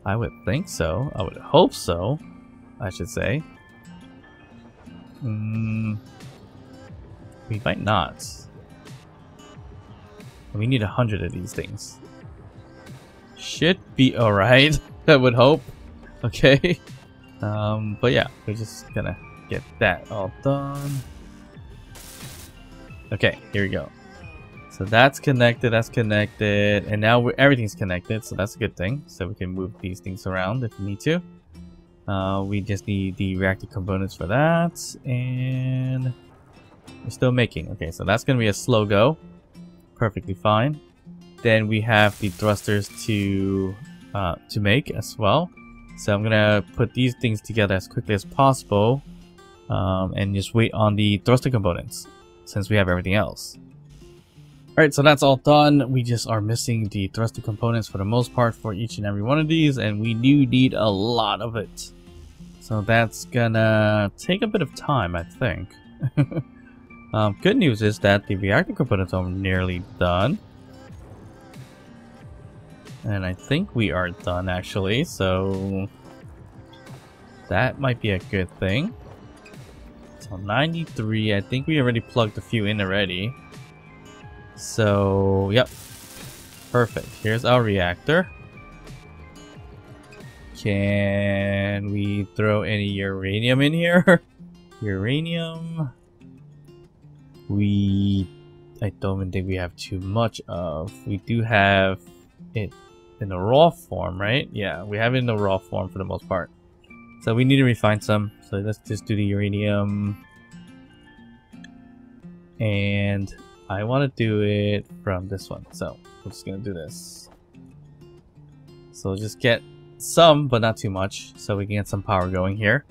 I would think so. I would hope so, I should say. We might not. We need 100 of these things. Should be alright, I would hope. Okay. But yeah, we're just gonna get that all done. Okay, here we go. So that's connected, and now everything's connected, so that's a good thing. So we can move these things around if we need to. We just need the reactor components for that, and we're still making. Okay, so that's gonna be a slow go. Perfectly fine. Then we have the thrusters to make as well. So I'm gonna put these things together as quickly as possible, and just wait on the thruster components since we have everything else. Alright, so that's all done. We just are missing the thruster components for the most part for each and every one of these, and we do need a lot of it. So that's gonna take a bit of time, I think. Good news is that the reactor components are nearly done. And I think we are done actually, so that might be a good thing. So 93, I think we already plugged a few in already. So, yep. Perfect. Here's our reactor. Can we throw any uranium in here? Uranium. We I don't even think we have too much of. We do have it in the raw form, right? Yeah, we have it in the raw form for the most part. So we need to refine some. So let's just do the uranium. And I want to do it from this one. So we're just going to do this. So just get some, but not too much. So we can get some power going here.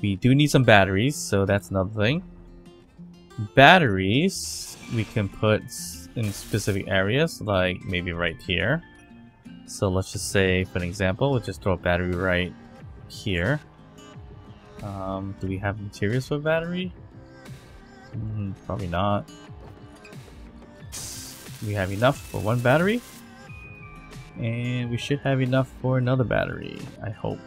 We do need some batteries. So that's another thing. Batteries we can put in specific areas, like maybe right here. So let's just say, for an example, we'll just throw a battery right here. Do we have materials for a battery? Probably not. We have enough for one battery, and we should have enough for another battery, I hope.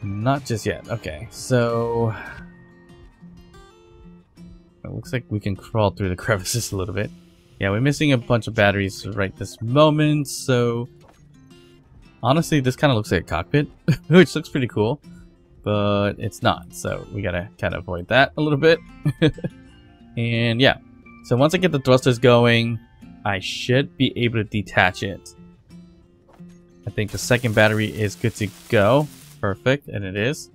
Not just yet. Okay, so it looks like we can crawl through the crevices a little bit. Yeah, we're missing a bunch of batteries right this moment, so honestly this kind of looks like a cockpit, which looks pretty cool, but it's not, so we gotta kind of avoid that a little bit. And yeah, so once I get the thrusters going, I should be able to detach it. I think the second battery is good to go. Perfect, and it is.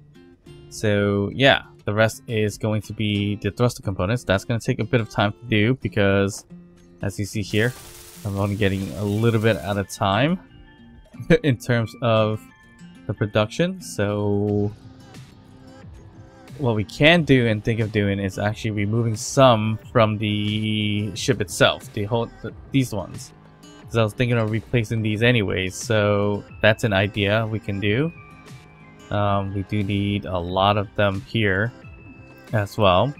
So yeah, the rest is going to be the thruster components. That's going to take a bit of time to do because, as you see here, I'm only getting a little bit at a time in terms of the production. So what we can do and think of doing is actually removing some from the ship itself, these ones, because I was thinking of replacing these anyways. So that's an idea we can do. We do need a lot of them here as well.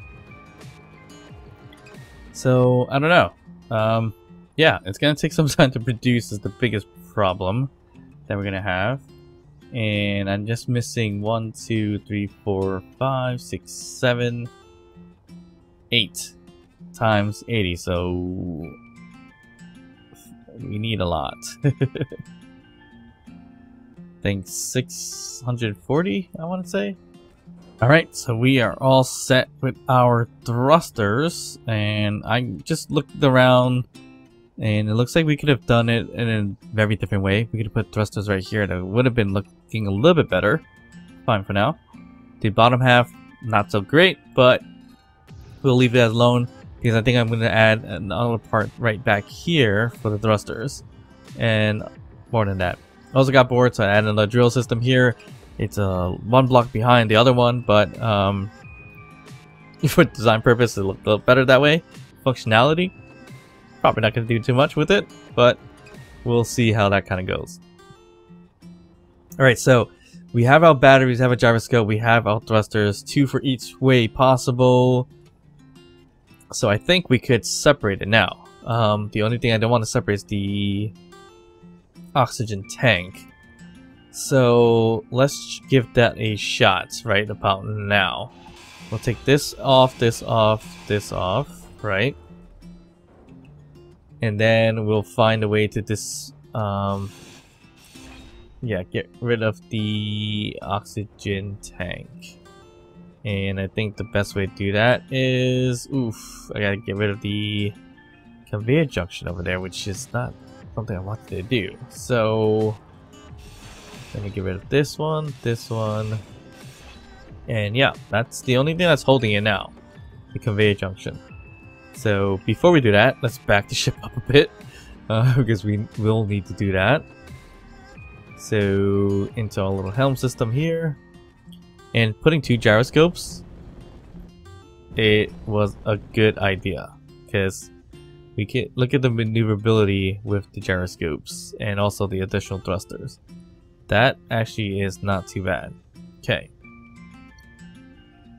So I don't know. Yeah, it's gonna take some time to produce is the biggest problem that we're gonna have. And I'm just missing 1, 2, 3, 4, 5, 6, 7, 8 times 80. So we need a lot. I think 640, I want to say. Alright, so we are all set with our thrusters, and I just looked around and it looks like we could have done it in a very different way. We could have put thrusters right here that would have been looking a little bit better. Fine for now. The bottom half, not so great, but we'll leave it alone because I think I'm going to add another part right back here for the thrusters, and more than that. I also got bored, so I added another drill system here. It's one block behind the other one, but for design purpose, it looked a little better that way. Functionality, probably not going to do too much with it, but we'll see how that kind of goes. Alright, so we have our batteries, have a gyroscope, we have our thrusters, 2 for each way possible. So I think we could separate it now. The only thing I don't want to separate is the oxygen tank. So let's give that a shot right about now. We'll take this off, this off, this off, right? And then we'll find a way to get rid of the oxygen tank. And I think the best way to do that is, I gotta get rid of the conveyor junction over there, which is not something I wanted to do. So let me get rid of this one, and yeah, that's the only thing that's holding it now, the conveyor junction. So before we do that, let's back the ship up a bit, because we will need to do that. So into our little helm system here, and putting 2 gyroscopes, it was a good idea because we can look at the maneuverability with the gyroscopes and also the additional thrusters. That actually is not too bad. Okay.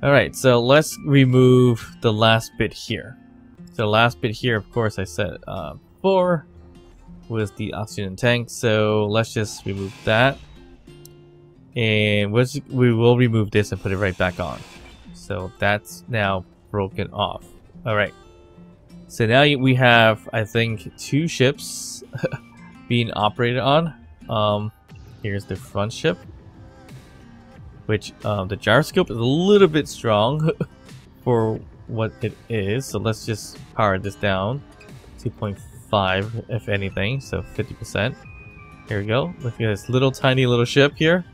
Alright, so let's remove the last bit here. So the last bit here, of course, I said before, was the oxygen tank. So let's just remove that. And we will remove this and put it right back on. So that's now broken off. Alright. So now we have, I think, 2 ships being operated on. Here's the front ship, which the gyroscope is a little bit strong for what it is. So let's just power this down. 2.5 if anything, so 50%. Here we go. Look at this little tiny little ship here.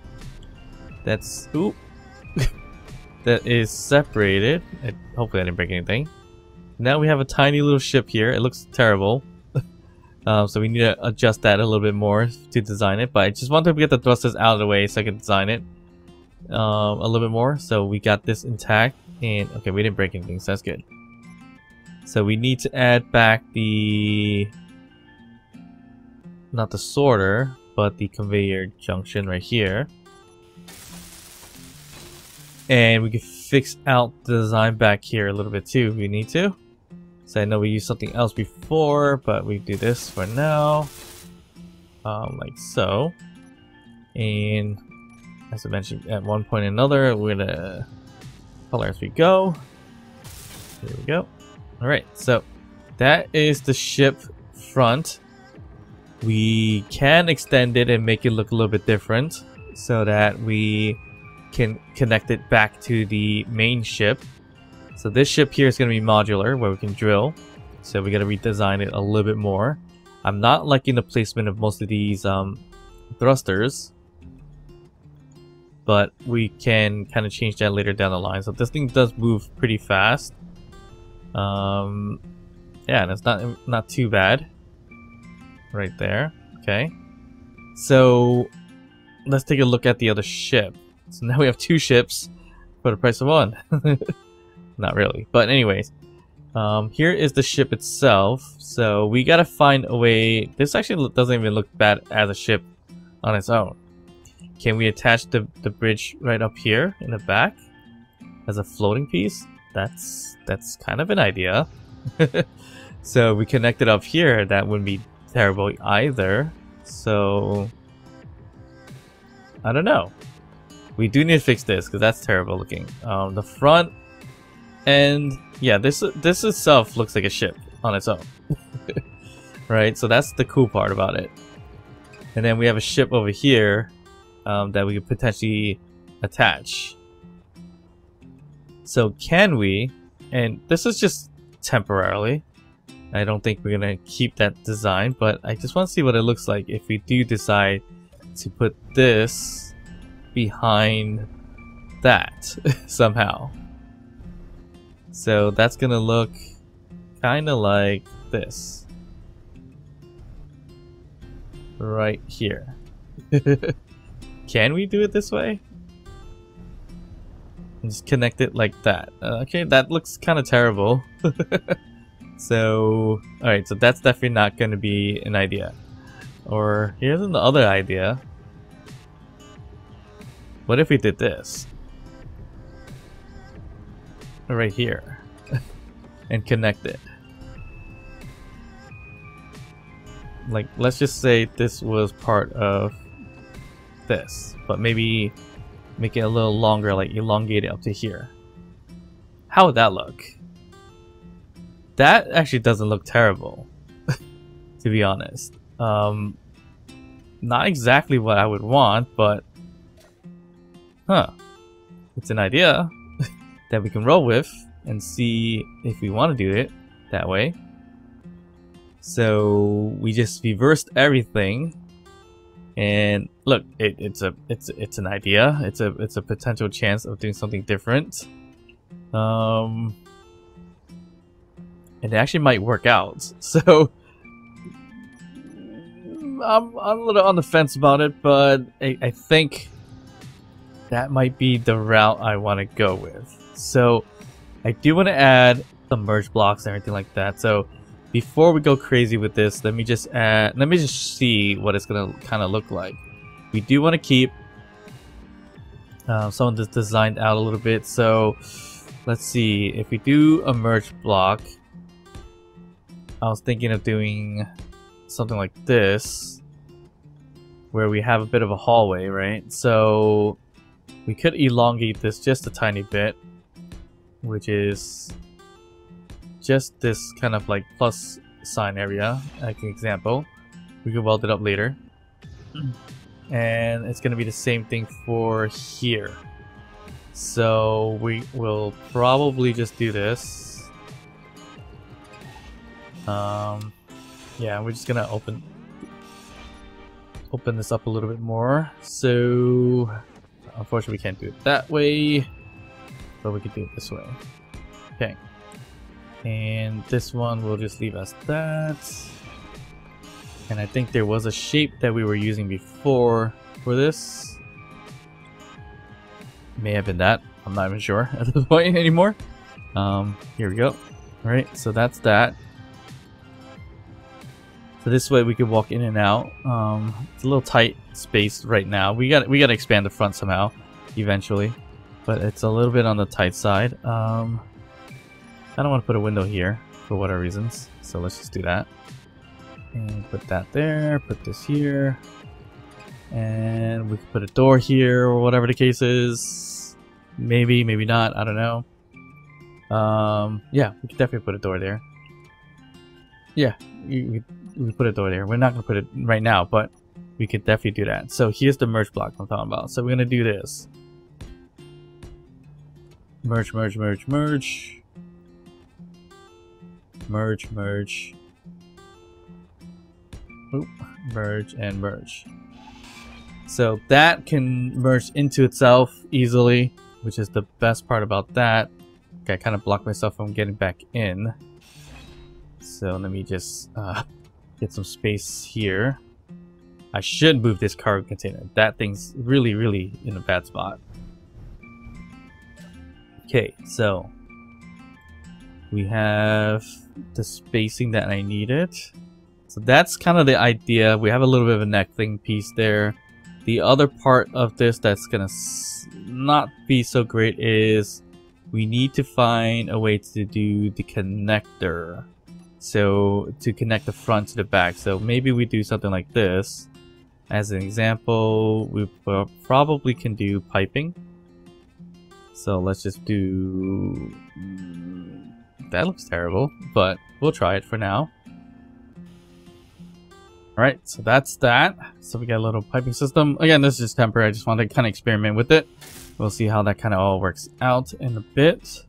That's oop. That is separated. Hopefully I didn't break anything. Now we have a tiny little ship here. It looks terrible. So we need to adjust that a little bit more to design it. But I just wanted to get the thrusters out of the way so I can design it a little bit more. So we got this intact. And okay, we didn't break anything, so that's good. So we need to add back the... not the sorter, but the conveyor junction right here. And we can fix out the design back here a little bit too if we need to. So I know we used something else before, but we do this for now. Like so. And as I mentioned at one point or another, we're gonna color as we go. There we go. Alright, so that is the ship front. We can extend it and make it look a little bit different so that we can connect it back to the main ship. So this ship here is going to be modular where we can drill. So we got to redesign it a little bit more. I'm not liking the placement of most of these thrusters, but we can kind of change that later down the line. So this thing does move pretty fast. Yeah, and it's not too bad. Right there. Okay. So let's take a look at the other ship. So now we have two ships for the price of one. Not really. But anyways. Here is the ship itself. So we gotta find a way. This actually doesn't even look bad as a ship on its own. Can we attach the bridge right up here in the back as a floating piece? That's kind of an idea. So we connect it up here. That wouldn't be terrible either. So I don't know. We do need to fix this because that's terrible looking. The front end, yeah, this itself looks like a ship on its own. Right, so that's the cool part about it. And then we have a ship over here that we could potentially attach. So can we, and this is just temporarily, I don't think we're gonna keep that design, but I just want to see what it looks like if we do decide to put this behind that somehow. So that's gonna look kind of like this right here. Can we do it this way? And just connect it like that. Okay, that looks kind of terrible. So, alright, so that's definitely not going to be an idea. Or here's another idea. What if we did this? Right here. And connect it. Like, let's just say this was part of this. But maybe make it a little longer, like elongate it up to here. How would that look? That actually doesn't look terrible, to be honest. Not exactly what I would want, but it's an idea that we can roll with and see if we want to do it that way. So we just reversed everything, and look, it's an idea. It's a potential chance of doing something different. And it actually might work out. So I'm a little on the fence about it, but I think that might be the route I want to go with. So I do want to add some merge blocks and everything like that. So before we go crazy with this, let me just see what it's gonna kind of look like. We do want to keep some of this designed out a little bit. So let's see, if we do a merge block, I was thinking of doing something like this, where we have a bit of a hallway, right? So we could elongate this just a tiny bit, which is just this kind of like plus sign area, like an example. We can weld it up later. And it's going to be the same thing for here. So we will probably just do this. Yeah, we're just gonna open this up a little bit more. So unfortunately we can't do it that way, but we can do it this way. Okay. And this one we'll just leave as that. And I think there was a shape that we were using before for this. May have been that. I'm not even sure at this point anymore. Here we go. Alright, so that's that. So this way we can walk in and out. It's a little tight space right now. We gotta expand the front somehow, eventually. But it's a little bit on the tight side. I don't want to put a window here for whatever reasons. So let's just do that. And put that there, put this here. And we can put a door here or whatever the case is. Maybe, maybe not, I don't know. Yeah, we can definitely put a door there. Yeah, we put a door there. We're not gonna put it right now, but we could definitely do that. So here's the merge block I'm talking about. So we're gonna do this. Merge, merge, merge, merge. Merge, merge. Oop, merge and merge. So that can merge into itself easily, which is the best part about that. Okay, I kind of blocked myself from getting back in. So let me just get some space here. I should move this cargo container. That thing's really, really in a bad spot. Okay, so we have the spacing that I needed. So that's kind of the idea. We have a little bit of a neckling piece there. The other part of this that's gonna not be so great is we need to find a way to do the connector. So to connect the front to the back. So maybe we do something like this. As an example, we probably can do piping. So let's just do... that looks terrible, but we'll try it for now. Alright, so that's that. So we got a little piping system. Again, this is just temporary. I just want to kind of experiment with it. We'll see how that kind of all works out in a bit.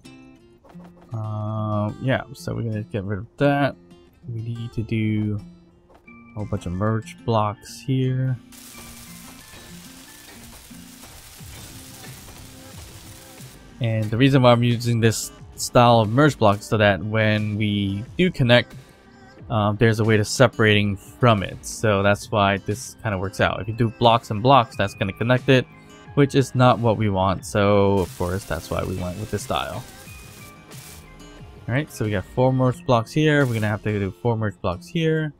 Yeah, so we're going to get rid of that. We need to do a whole bunch of merge blocks here. And the reason why I'm using this style of merge block so that when we do connect, there's a way to separating from it. So that's why this kind of works out. If you do blocks and blocks, that's going to connect it, which is not what we want. So of course, that's why we went with this style. Alright, so we got 4 merge blocks here. We're going to have to do 4 merge blocks here.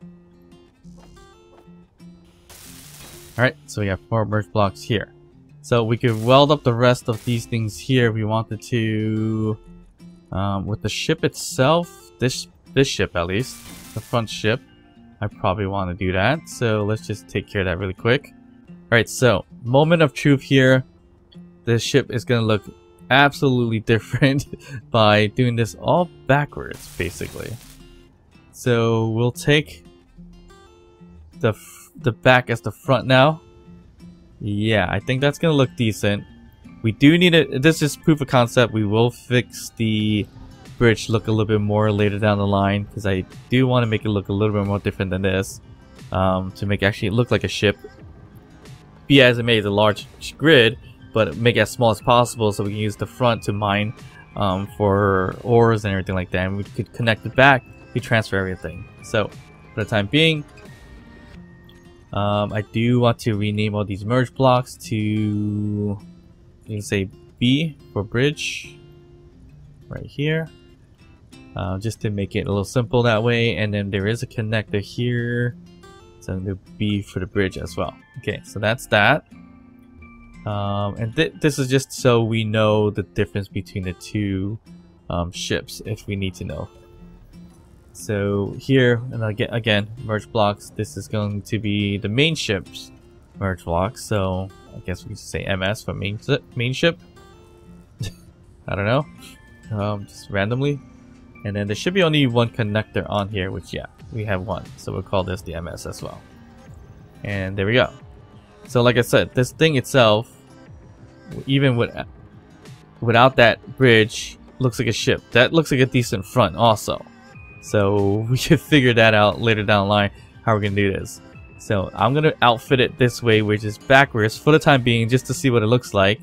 Alright, so we got 4 merge blocks here. So we could weld up the rest of these things here if we wanted to. With the ship itself, this ship at least, the front ship, I probably want to do that. So let's just take care of that really quick. Alright, so moment of truth here. This ship is going to look absolutely different by doing this all backwards, basically. So we'll take the back as the front now. Yeah, I think that's gonna look decent. We do need it. This is proof of concept. We will fix the bridge look a little bit more later down the line because I do want to make it look a little bit more different than this, to make actually look like a ship. Be as it may, it's a large grid, but make it as small as possible so we can use the front to mine for ores and everything like that, and we could connect the back to transfer everything. So for the time being, I do want to rename all these merge blocks to, you can say B for bridge right here, just to make it a little simple that way. And then there is a connector here, so I'm going to do B for the bridge as well. Okay, so that's that. And this is just so we know the difference between the two ships if we need to know. So here, and again, merge blocks, this is going to be the main ship's merge blocks. So I guess we can say MS for main ship. I don't know, just randomly. And then there should be only one connector on here, which yeah, we have one. So we'll call this the MS as well. And there we go. So like I said, this thing itself, even with without that bridge, looks like a ship. That looks like a decent front also. So we should figure that out later down the line, how we're going to do this. So I'm going to outfit it this way, which is backwards for the time being, just to see what it looks like.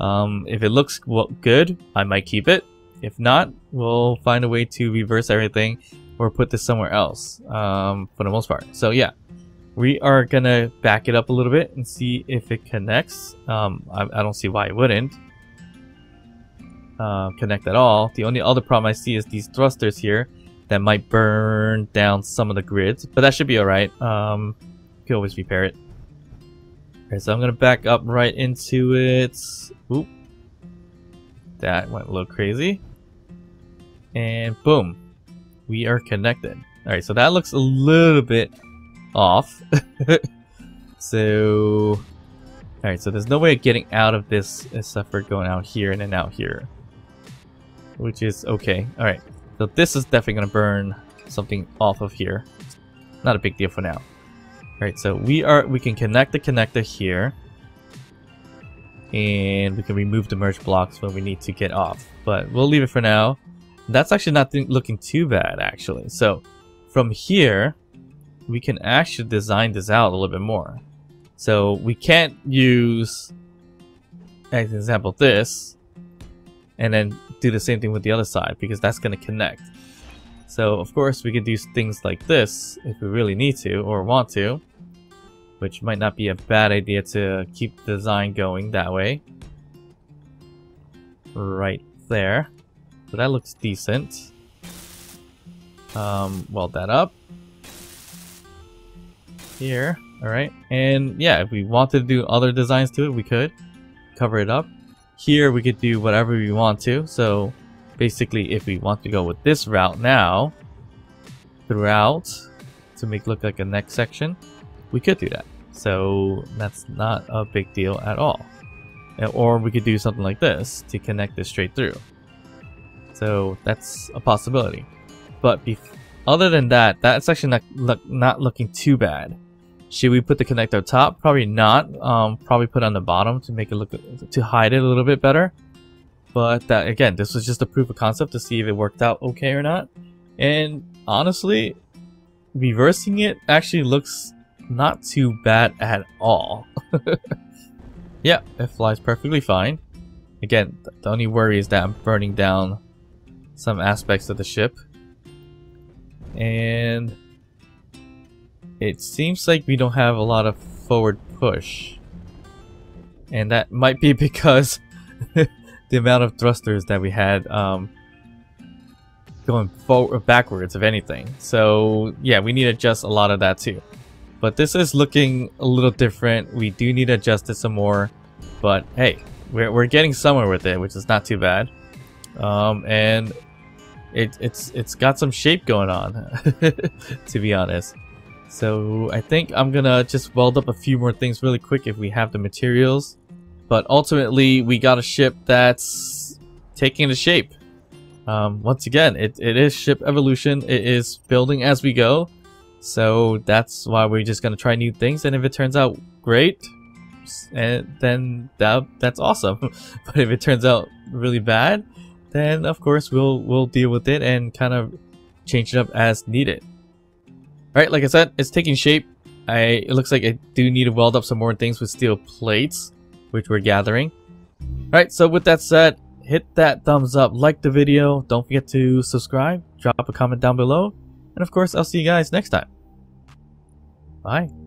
If it looks good, I might keep it. If not, we'll find a way to reverse everything or put this somewhere else for the most part. So yeah, we are going to back it up a little bit and see if it connects. I don't see why it wouldn't connect at all. The only other problem I see is these thrusters here that might burn down some of the grids, but that should be alright. You can always repair it. Okay, so I'm gonna back up right into it. Oop. That went a little crazy. And boom. We are connected. Alright, so that looks a little bit off. So alright, so there's no way of getting out of this except for going out here and then out here, which is okay. Alright, so this is definitely gonna burn something off of here. Not a big deal for now. Alright, so we can connect the connector here, and we can remove the merge blocks when we need to get off, but we'll leave it for now. That's actually not looking too bad actually. So from here we can actually design this out a little bit more. So we can't use, as an example, this and then do the same thing with the other side, because that's going to connect. So of course we could do things like this if we really need to or want to, which might not be a bad idea to keep the design going that way. Right there. So that looks decent. Weld that up. Here. Alright. And yeah, if we wanted to do other designs to it, we could cover it up. Here we could do whatever we want to. So basically, if we want to go with this route now, throughout, to make it look like a neck section, we could do that. So that's not a big deal at all. Or we could do something like this to connect this straight through. So that's a possibility. But other than that, that's actually not looking too bad. Should we put the connector up top? Probably not. Probably put it on the bottom to make it look, to hide it a little bit better. But that, again, this was just a proof of concept to see if it worked out okay or not. And honestly, reversing it actually looks not too bad at all. Yeah, it flies perfectly fine. Again, the only worry is that I'm burning down some aspects of the ship. And it seems like we don't have a lot of forward push. And that might be because the amount of thrusters that we had going forward, backwards, if anything. So yeah, we need to adjust a lot of that too. But this is looking a little different. We do need to adjust it some more. But hey, we're getting somewhere with it, which is not too bad. And it's got some shape going on, to be honest. So I think I'm gonna just weld up a few more things really quick if we have the materials. But ultimately, we got a ship that's taking the shape. Once again, it is ship evolution. It is building as we go. So that's why we're just gonna try new things. And if it turns out great, and then that's awesome. But if it turns out really bad, then of course we'll deal with it and kind of change it up as needed. Alright, like I said, it's taking shape. It looks like I do need to weld up some more things with steel plates, which we're gathering. Alright, so with that said, hit that thumbs up, like the video, don't forget to subscribe, drop a comment down below, and of course I'll see you guys next time. Bye.